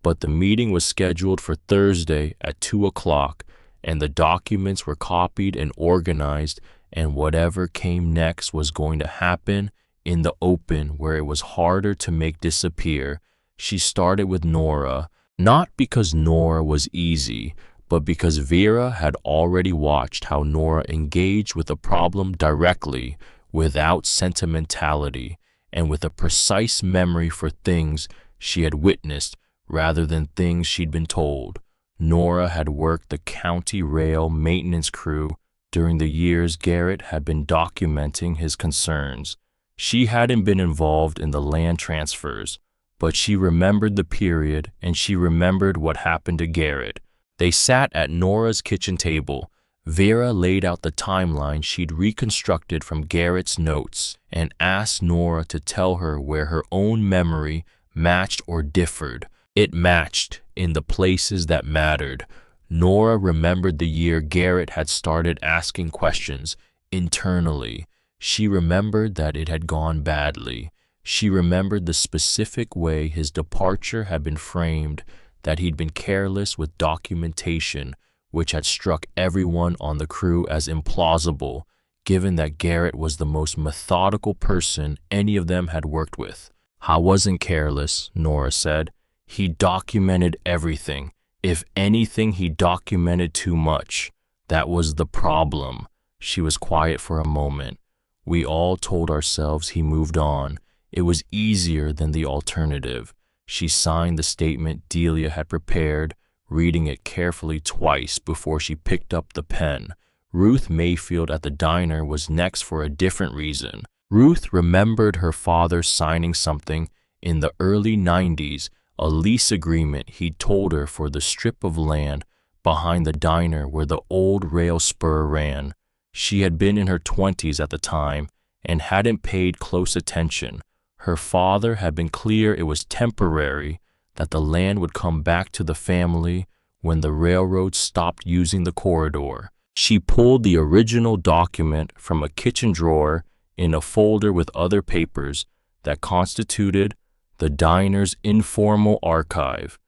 but the meeting was scheduled for Thursday at 2 o'clock, and the documents were copied and organized, and whatever came next was going to happen in the open where it was harder to make disappear. She started with Nora, not because Nora was easy, but because Vera had already watched how Nora engaged with a problem directly, without sentimentality, and with a precise memory for things she had witnessed rather than things she'd been told. Nora had worked the county rail maintenance crew during the years Garrett had been documenting his concerns. She hadn't been involved in the land transfers, but she remembered the period and she remembered what happened to Garrett. They sat at Nora's kitchen table. Vera laid out the timeline she'd reconstructed from Garrett's notes and asked Nora to tell her where her own memory matched or differed. It matched in the places that mattered. Nora remembered the year Garrett had started asking questions internally. She remembered that it had gone badly. She remembered the specific way his departure had been framed, that he'd been careless with documentation, which had struck everyone on the crew as implausible, given that Garrett was the most methodical person any of them had worked with. "I wasn't careless," Nora said. "He documented everything. If anything, he documented too much. That was the problem." She was quiet for a moment. We all told ourselves he moved on. It was easier than the alternative. She signed the statement Delia had prepared, reading it carefully twice before she picked up the pen. Ruth Mayfield at the diner was next for a different reason. Ruth remembered her father signing something in the early 90s, a lease agreement he'd told her for the strip of land behind the diner where the old rail spur ran. She had been in her 20s at the time and hadn't paid close attention. Her father had been clear it was temporary, that the land would come back to the family when the railroad stopped using the corridor. She pulled the original document from a kitchen drawer in a folder with other papers that constituted the diner's informal archive.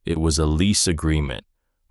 It was a lease agreement.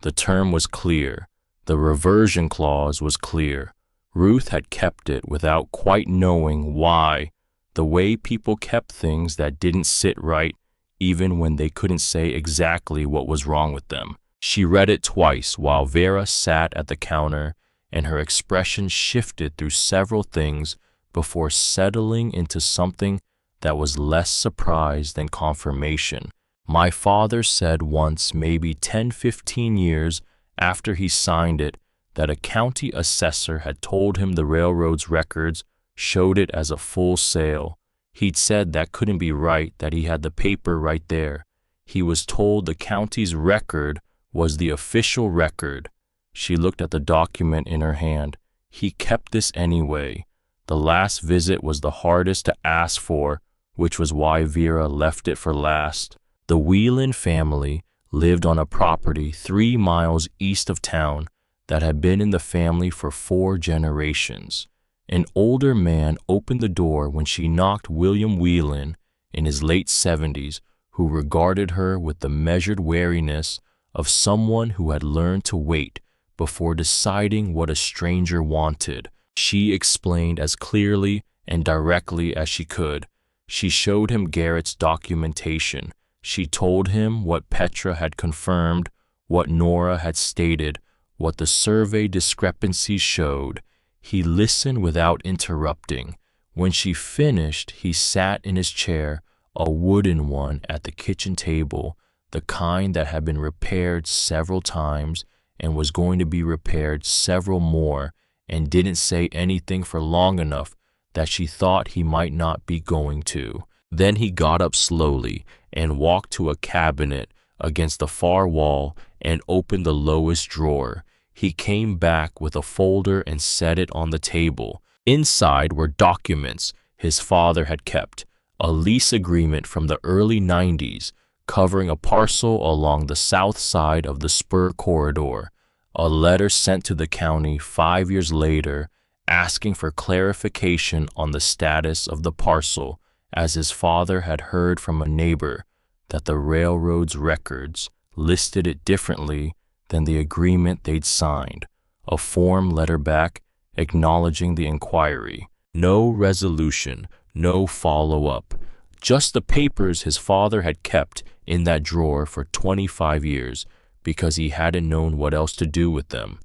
The term was clear. The reversion clause was clear. Ruth had kept it without quite knowing why, the way people kept things that didn't sit right even when they couldn't say exactly what was wrong with them. She read it twice while Vera sat at the counter and her expression shifted through several things before settling into something that was less surprise than confirmation. My father said once, maybe 10-15 years after he signed it, that a county assessor had told him the railroad's records showed it as a full sale. He'd said that couldn't be right, that he had the paper right there. He was told the county's record was the official record. She looked at the document in her hand. He kept this anyway. The last visit was the hardest to ask for, which was why Vera left it for last. The Whelan family lived on a property 3 miles east of town that had been in the family for 4 generations. An older man opened the door when she knocked. William Whelan, in his late 70s, who regarded her with the measured wariness of someone who had learned to wait before deciding what a stranger wanted. She explained as clearly and directly as she could. She showed him Garrett's documentation. She told him what Petra had confirmed, what Nora had stated, what the survey discrepancies showed. He listened without interrupting. When she finished, he sat in his chair, a wooden one, at the kitchen table, the kind that had been repaired several times and was going to be repaired several more, and didn't say anything for long enough that she thought he might not be going to. Then he got up slowly and walked to a cabinet against the far wall and opened the lowest drawer. He came back with a folder and set it on the table. Inside were documents his father had kept, a lease agreement from the early 90s covering a parcel along the south side of the spur corridor, a letter sent to the county 5 years later asking for clarification on the status of the parcel, as his father had heard from a neighbor that the railroad's records listed it differently than the agreement they'd signed. A form letter back acknowledging the inquiry. No resolution, no follow-up, just the papers his father had kept in that drawer for 25 years because he hadn't known what else to do with them.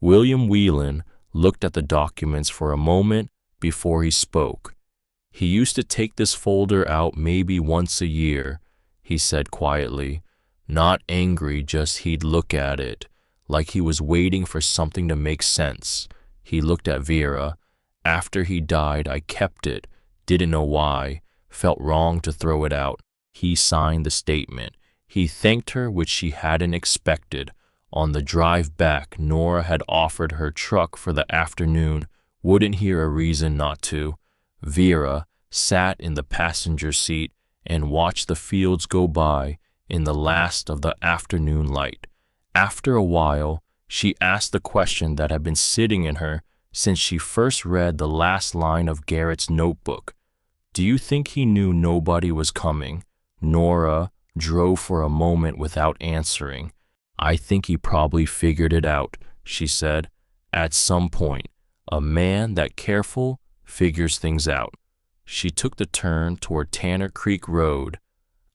William Whelan looked at the documents for a moment before he spoke. He used to take this folder out maybe once a year, he said quietly. Not angry, just he'd look at it, like he was waiting for something to make sense. He looked at Vera. After he died, I kept it, didn't know why, felt wrong to throw it out. He signed the statement. He thanked her, which she hadn't expected. On the drive back, Nora had offered her truck for the afternoon, wouldn't hear a reason not to. Vera sat in the passenger seat and watched the fields go by in the last of the afternoon light. After a while, she asked the question that had been sitting in her since she first read the last line of Garrett's notebook. Do you think he knew nobody was coming? Nora drove for a moment without answering. I think he probably figured it out, she said. At some point, a man that careful figures things out. She took the turn toward Tanner Creek Road.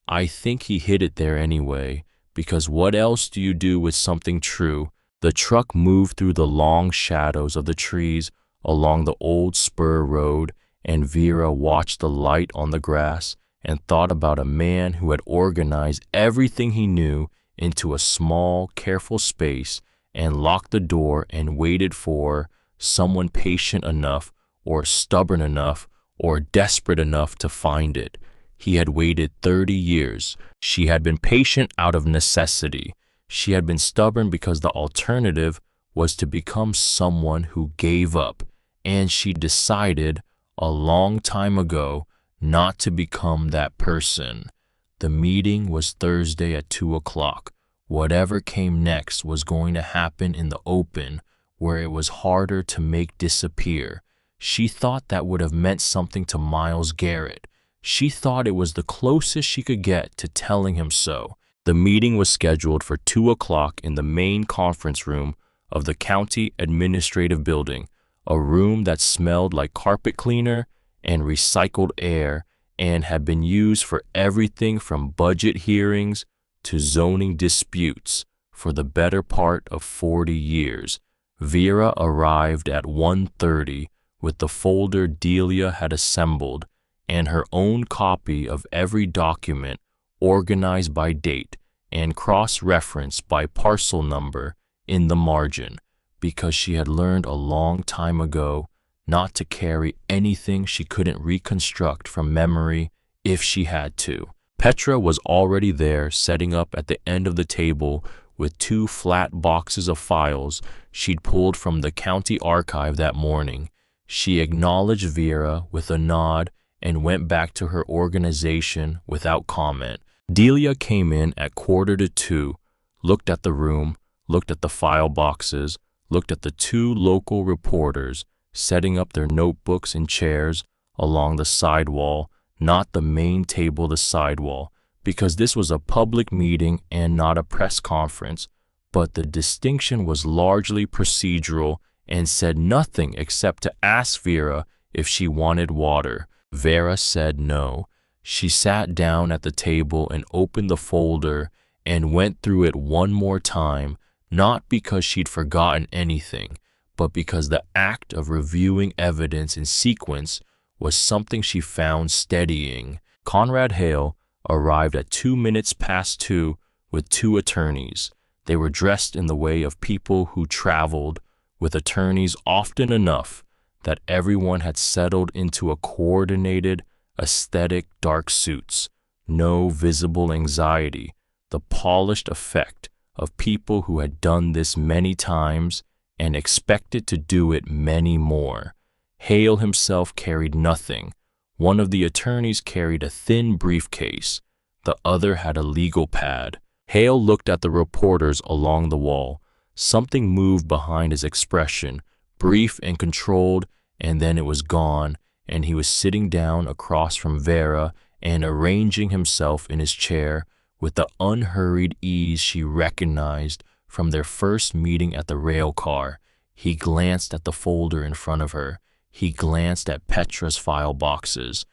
I think he hid it there anyway, because what else do you do with something true? The truck moved through the long shadows of the trees along the old spur road, and Vera watched the light on the grass and thought about a man who had organized everything he knew into a small, careful space and locked the door and waited for someone patient enough or stubborn enough or desperate enough to find it. He had waited 30 years. She had been patient out of necessity. She had been stubborn because the alternative was to become someone who gave up, and she decided a long time ago not to become that person. The meeting was Thursday at 2 o'clock. Whatever came next was going to happen in the open, where it was harder to make disappear. She thought that would have meant something to Miles Garrett. She thought it was the closest she could get to telling him so. The meeting was scheduled for 2 o'clock in the main conference room of the county administrative building, a room that smelled like carpet cleaner and recycled air and had been used for everything from budget hearings to zoning disputes for the better part of 40 years. Vera arrived at 1:30 with the folder Delia had assembled and her own copy of every document organized by date and cross-referenced by parcel number in the margin, because she had learned a long time ago not to carry anything she couldn't reconstruct from memory if she had to. Petra was already there, setting up at the end of the table with 2 flat boxes of files she'd pulled from the county archive that morning. She acknowledged Vera with a nod and went back to her organization without comment. Delia came in at 1:45, looked at the room, looked at the file boxes, looked at the 2 local reporters setting up their notebooks and chairs along the side wall, not the main table, the side wall, because this was a public meeting and not a press conference. But the distinction was largely procedural and said nothing except to ask Vera if she wanted water. Vera said no. She sat down at the table and opened the folder and went through it one more time, not because she'd forgotten anything, but because the act of reviewing evidence in sequence was something she found steadying. Conrad Hale arrived at 2 minutes past 2 with 2 attorneys. They were dressed in the way of people who traveled with attorneys often enough that everyone had settled into a coordinated, aesthetic dark suits. No visible anxiety, the polished effect of people who had done this many times and expected to do it many more. Hale himself carried nothing. One of the attorneys carried a thin briefcase. The other had a legal pad. Hale looked at the reporters along the wall. Something moved behind his expression, brief and controlled, and then it was gone, and he was sitting down across from Vera and arranging himself in his chair with the unhurried ease she recognized from their first meeting at the Railcar. He glanced at the folder in front of her. He glanced at Petra's file boxes.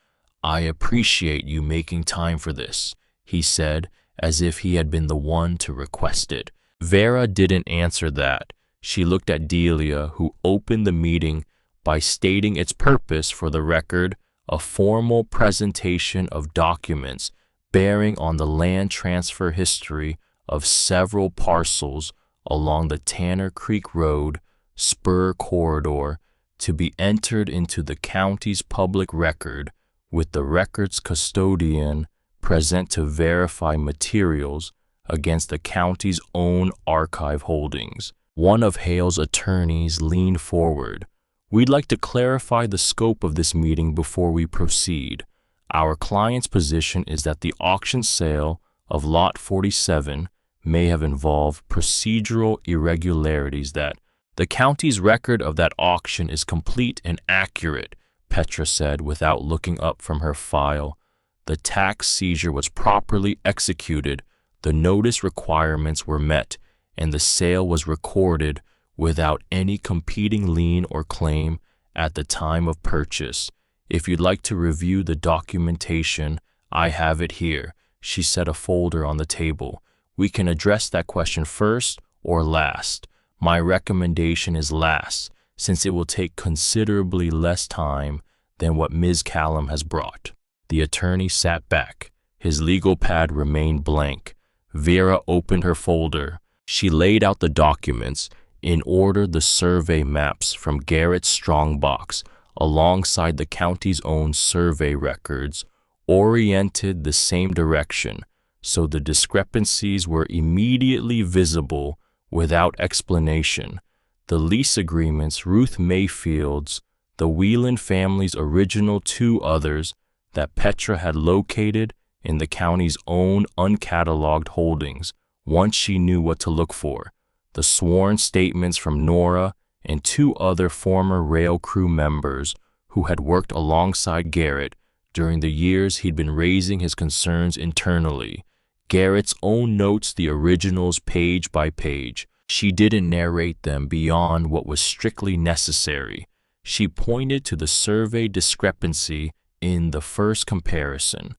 "I appreciate you making time for this," he said, as if he had been the one to request it. Vera didn't answer that. She looked at Delia, who opened the meeting by stating its purpose for the record, a formal presentation of documents bearing on the land transfer history of several parcels along the Tanner Creek Road spur corridor, to be entered into the county's public record, with the record's custodian present to verify materials against the county's own archive holdings. One of Hale's attorneys leaned forward. "We'd like to clarify the scope of this meeting before we proceed. Our client's position is that the auction sale of Lot 47 may have involved procedural irregularities, that the county's record of that auction is complete and accurate," Petra said without looking up from her file. "The tax seizure was properly executed, the notice requirements were met, and the sale was recorded without any competing lien or claim at the time of purchase. If you'd like to review the documentation, I have it here." She set a folder on the table. "We can address that question first or last. My recommendation is last, since it will take considerably less time than what Ms. Callum has brought." The attorney sat back. His legal pad remained blank. Vera opened her folder. She laid out the documents, in order the survey maps from Garrett's strongbox, alongside the county's own survey records, oriented the same direction, so the discrepancies were immediately visible without explanation. The lease agreements, Ruth Mayfield's, the Whelan family's original 2 others that Petra had located in the county's own uncatalogued holdings once she knew what to look for. The sworn statements from Nora and 2 other former rail crew members who had worked alongside Garrett during the years he'd been raising his concerns internally. Garrett's own notes, the originals page by page. She didn't narrate them beyond what was strictly necessary. She pointed to the survey discrepancy in the first comparison,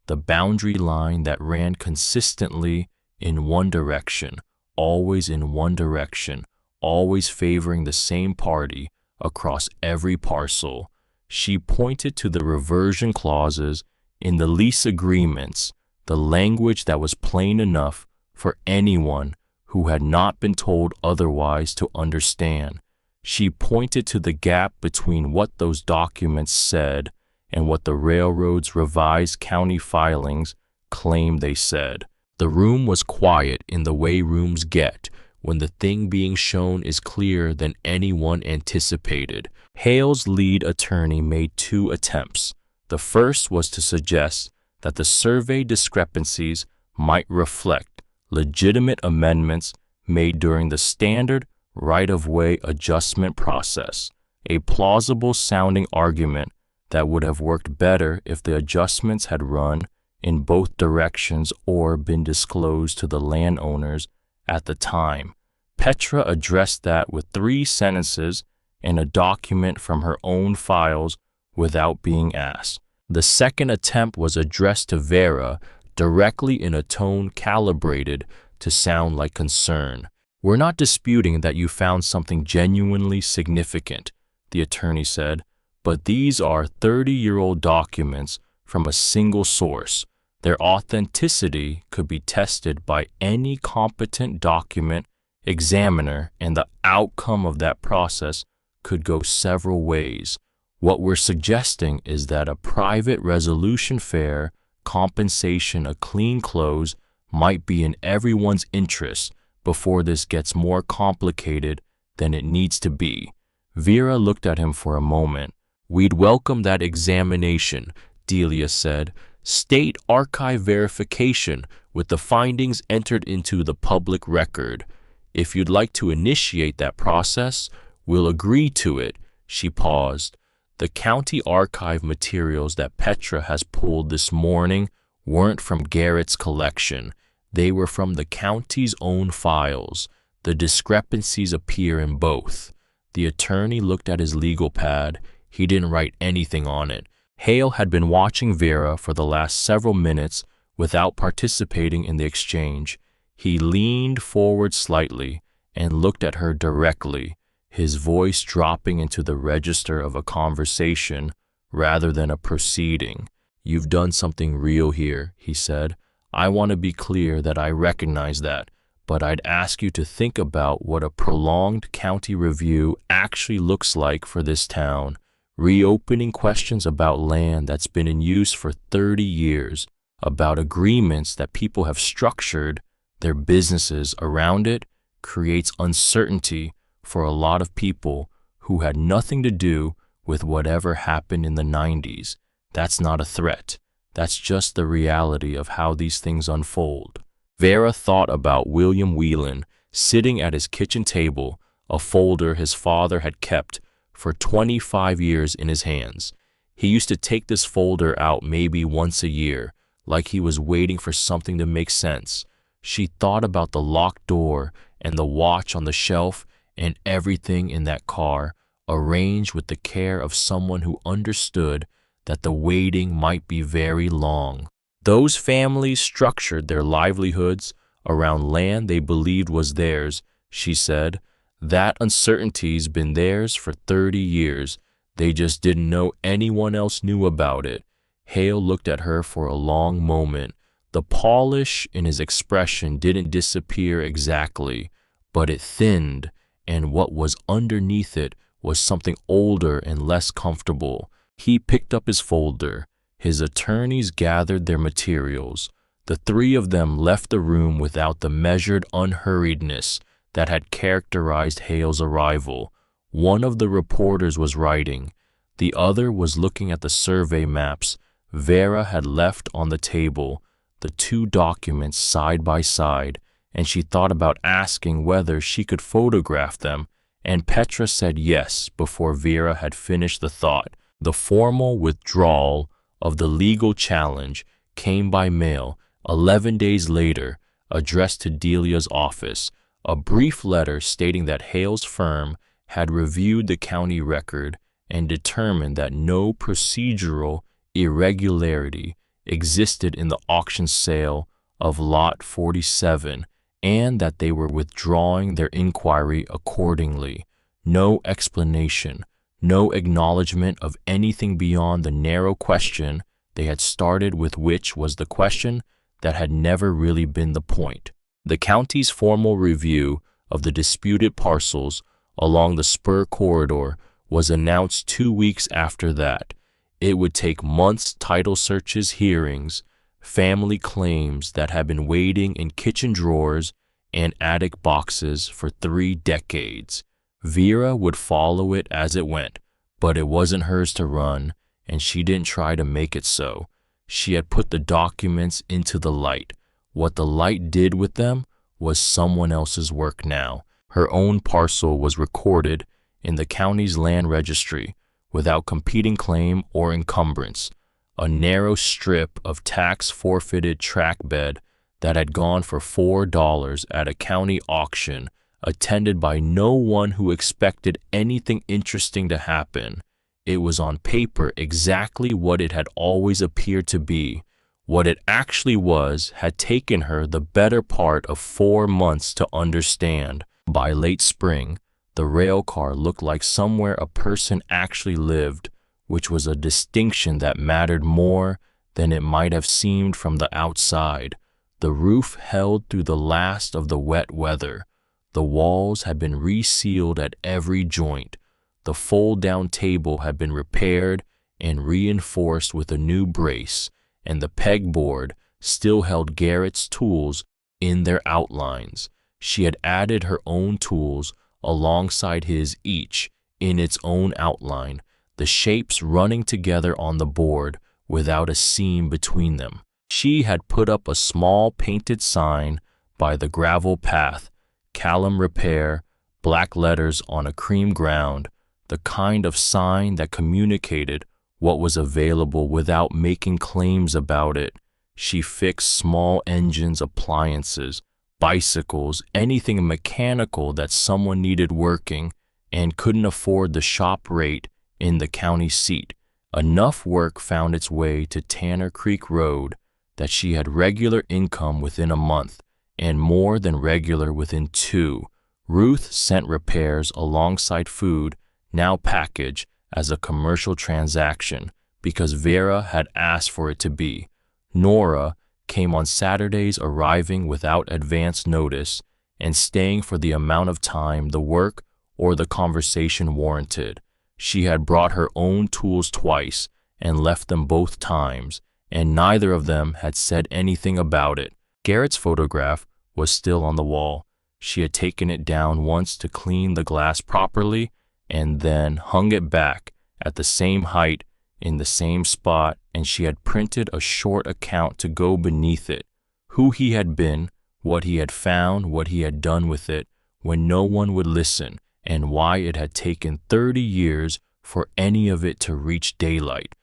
the boundary line that ran consistently in one direction, always in one direction, always favoring the same party across every parcel. She pointed to the reversion clauses in the lease agreements, the language that was plain enough for anyone who had not been told otherwise to understand. She pointed to the gap between what those documents said and what the railroad's revised county filings claimed they said. The room was quiet in the way rooms get when the thing being shown is clearer than anyone anticipated. Hale's lead attorney made two attempts. The first was to suggest that the survey discrepancies might reflect legitimate amendments made during the standard right-of-way adjustment process, a plausible-sounding argument that would have worked better if the adjustments had run in both directions or been disclosed to the landowners at the time. Petra addressed that with 3 sentences in a document from her own files without being asked. The second attempt was addressed to Vera directly in a tone calibrated to sound like concern. "We're not disputing that you found something genuinely significant," the attorney said, "but these are 30-year-old documents from a single source. Their authenticity could be tested by any competent document examiner, and the outcome of that process could go several ways. What we're suggesting is that a private resolution fair compensation, a clean close, might be in everyone's interest before this gets more complicated than it needs to be." Vera looked at him for a moment. "We'd welcome that examination," Delia said. "State archive verification with the findings entered into the public record. If you'd like to initiate that process, we'll agree to it." She paused. "The county archive materials that Petra has pulled this morning weren't from Garrett's collection. They were from the county's own files. The discrepancies appear in both." The attorney looked at his legal pad. He didn't write anything on it. Hale had been watching Vera for the last several minutes without participating in the exchange. He leaned forward slightly and looked at her directly, his voice dropping into the register of a conversation rather than a proceeding. "You've done something real here," he said. "I want to be clear that I recognize that, but I'd ask you to think about what a prolonged county review actually looks like for this town. Reopening questions about land that's been in use for 30 years, about agreements that people have structured their businesses around it, creates uncertainty for a lot of people who had nothing to do with whatever happened in the 90s. That's not a threat. That's just the reality of how these things unfold." Vera thought about William Whelan sitting at his kitchen table, a folder his father had kept for 25 years in his hands. He used to take this folder out maybe once a year, like he was waiting for something to make sense. She thought about the locked door and the watch on the shelf and everything in that car, arranged with the care of someone who understood that the waiting might be very long. Those families structured their livelihoods around land they believed was theirs, she said. That uncertainty's been theirs for 30 years. They just didn't know anyone else knew about it. Hale looked at her for a long moment. The polish in his expression didn't disappear exactly, but it thinned, and what was underneath it was something older and less comfortable. He picked up his folder. His attorneys gathered their materials. The 3 of them left the room without the measured unhurriedness that had characterized Hale's arrival. One of the reporters was writing. The other was looking at the survey maps Vera had left on the table, the 2 documents side by side, and she thought about asking whether she could photograph them, and Petra said yes before Vera had finished the thought. The formal withdrawal of the legal challenge came by mail 11 days later, addressed to Delia's office, a brief letter stating that Hale's firm had reviewed the county record and determined that no procedural irregularity existed in the auction sale of Lot 47 and that they were withdrawing their inquiry accordingly. No explanation, no acknowledgement of anything beyond the narrow question they had started with, which was the question that had never really been the point. The county's formal review of the disputed parcels along the spur corridor was announced 2 weeks after that. It would take months, title searches, hearings, family claims that had been waiting in kitchen drawers and attic boxes for 3 decades. Vera would follow it as it went, but it wasn't hers to run, and she didn't try to make it so. She had put the documents into the light. What the light did with them was someone else's work now. Her own parcel was recorded in the county's land registry without competing claim or encumbrance, a narrow strip of tax-forfeited track bed that had gone for $4 at a county auction, attended by no one who expected anything interesting to happen. It was on paper exactly what it had always appeared to be. What it actually was had taken her the better part of 4 months to understand. By late spring, the railcar looked like somewhere a person actually lived, which was a distinction that mattered more than it might have seemed from the outside. The roof held through the last of the wet weather. The walls had been resealed at every joint. The fold-down table had been repaired and reinforced with a new brace, and the pegboard still held Garrett's tools in their outlines. She had added her own tools alongside his, each in its own outline, the shapes running together on the board without a seam between them. She had put up a small painted sign by the gravel path, Callum Repair, black letters on a cream ground, the kind of sign that communicated what was available without making claims about it. She fixed small engines, appliances, bicycles, anything mechanical that someone needed working and couldn't afford the shop rate in the county seat. Enough work found its way to Tanner Creek Road that she had regular income within a month, and more than regular within 2. Ruth sent repairs alongside food, now packaged as a commercial transaction because Vera had asked for it to be. Nora came on Saturdays, arriving without advance notice and staying for the amount of time the work or the conversation warranted. She had brought her own tools twice and left them both times, and neither of them had said anything about it. Garrett's photograph was still on the wall. She had taken it down once to clean the glass properly and then hung it back at the same height in the same spot, and she had printed a short account to go beneath it: who he had been, what he had found, what he had done with it when no one would listen, and why it had taken 30 years for any of it to reach daylight.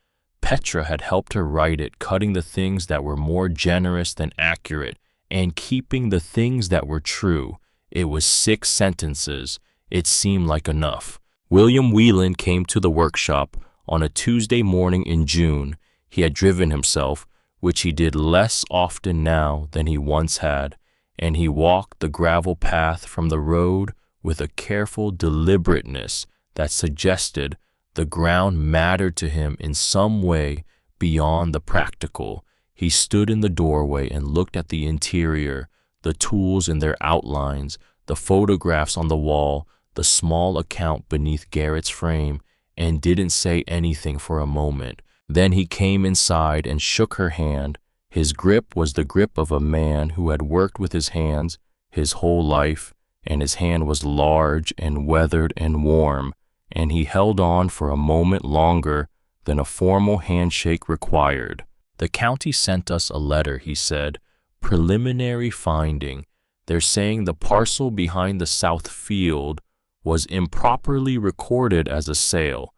Petra had helped her write it, cutting the things that were more generous than accurate and keeping the things that were true. It was 6 sentences. It seemed like enough. William Whelan came to the workshop on a Tuesday morning in June. He had driven himself, which he did less often now than he once had, and he walked the gravel path from the road with a careful deliberateness that suggested the ground mattered to him in some way beyond the practical. He stood in the doorway and looked at the interior, the tools in their outlines, the photographs on the wall, the small account beneath Garrett's frame, and didn't say anything for a moment. Then he came inside and shook her hand. His grip was the grip of a man who had worked with his hands his whole life, and his hand was large and weathered and warm, and he held on for a moment longer than a formal handshake required. "The county sent us a letter," he said, "preliminary finding. They're saying the parcel behind the south field was improperly recorded as a sale.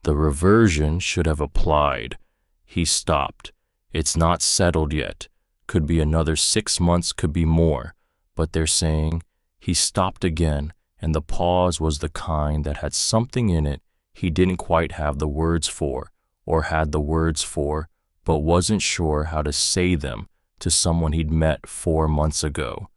The reversion should have applied." He stopped. "It's not settled yet. Could be another 6 months, could be more. But they're saying—" He stopped again, and the pause was the kind that had something in it he didn't quite have the words for, or had the words for, but wasn't sure how to say them to someone he'd met 4 months ago.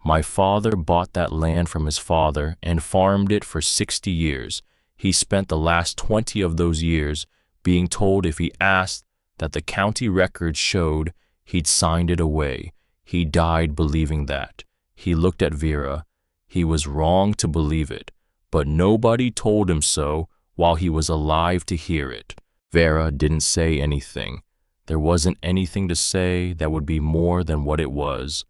My father bought that land from his father and farmed it for 60 years. He spent the last 20 of those years being told if he asked that the county records showed he'd signed it away. He died believing that. He looked at Vera. He was wrong to believe it, but nobody told him so while he was alive to hear it. Vera didn't say anything. There wasn't anything to say that would be more than what it was.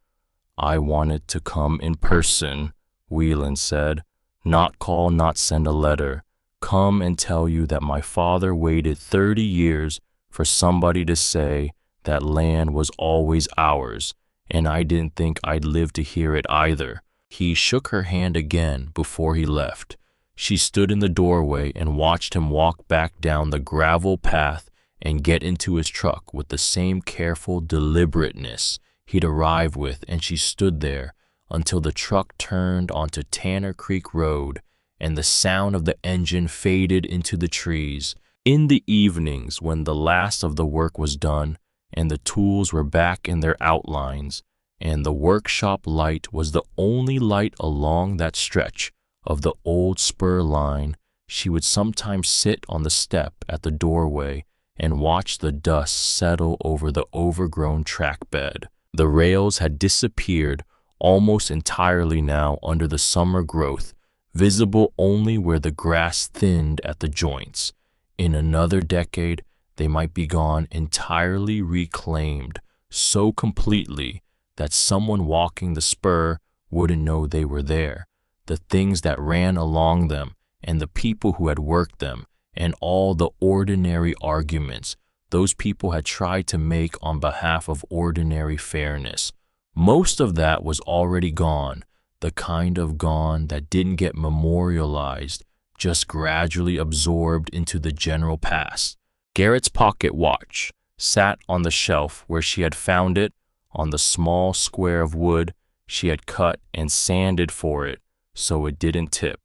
I wanted to come in person, Whelan said. Not call, not send a letter. Come and tell you that my father waited 30 years for somebody to say that land was always ours, and I didn't think I'd live to hear it either. He shook her hand again before he left. She stood in the doorway and watched him walk back down the gravel path and get into his truck with the same careful deliberateness he'd arrived with, and she stood there until the truck turned onto Tanner Creek Road and the sound of the engine faded into the trees. In the evenings, when the last of the work was done and the tools were back in their outlines, and the workshop light was the only light along that stretch of the old spur line, she would sometimes sit on the step at the doorway and watch the dust settle over the overgrown track bed. The rails had disappeared almost entirely now under the summer growth, visible only where the grass thinned at the joints. In another decade, they might be gone, entirely reclaimed, so completely that someone walking the spur wouldn't know they were there. The things that ran along them, and the people who had worked them, and all the ordinary arguments those people had tried to make on behalf of ordinary fairness. Most of that was already gone, the kind of gone that didn't get memorialized, just gradually absorbed into the general past. Garrett's pocket watch sat on the shelf where she had found it, on the small square of wood she had cut and sanded for it so it didn't tip.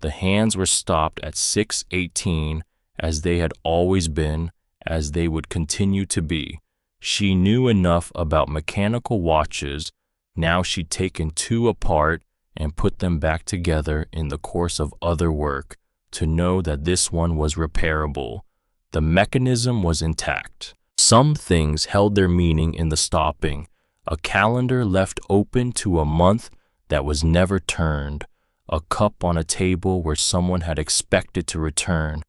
The hands were stopped at 6:18, as they had always been, as they would continue to be. She knew enough about mechanical watches. Now she'd taken two apart and put them back together in the course of other work to know that this one was repairable. The mechanism was intact. Some things held their meaning in the stopping. A calendar left open to a month that was never turned. A cup on a table where someone had expected to return.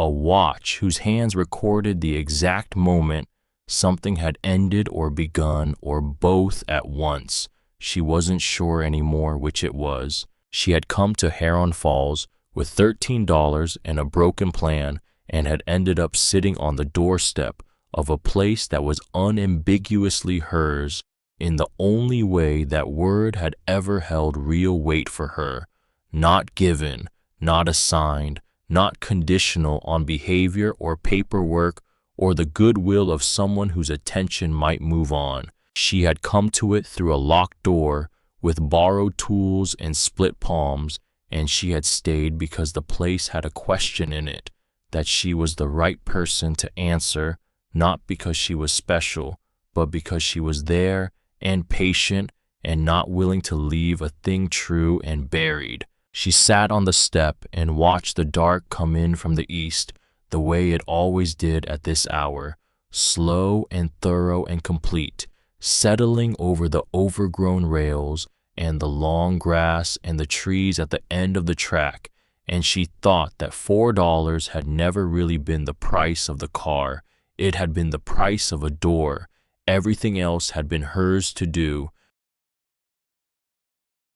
A watch whose hands recorded the exact moment something had ended or begun, or both at once. She wasn't sure anymore which it was. She had come to Heron Falls with $13 and a broken plan, and had ended up sitting on the doorstep of a place that was unambiguously hers in the only way that word had ever held real weight for her. Not given, not assigned, not conditional on behavior or paperwork or the goodwill of someone whose attention might move on. She had come to it through a locked door with borrowed tools and split palms, and she had stayed because the place had a question in it that she was the right person to answer, not because she was special, but because she was there and patient and not willing to leave a thing true and buried. She sat on the step and watched the dark come in from the east, the way it always did at this hour, slow and thorough and complete, settling over the overgrown rails and the long grass and the trees at the end of the track, and she thought that $4 had never really been the price of the car. It had been the price of a door. Everything else had been hers to do,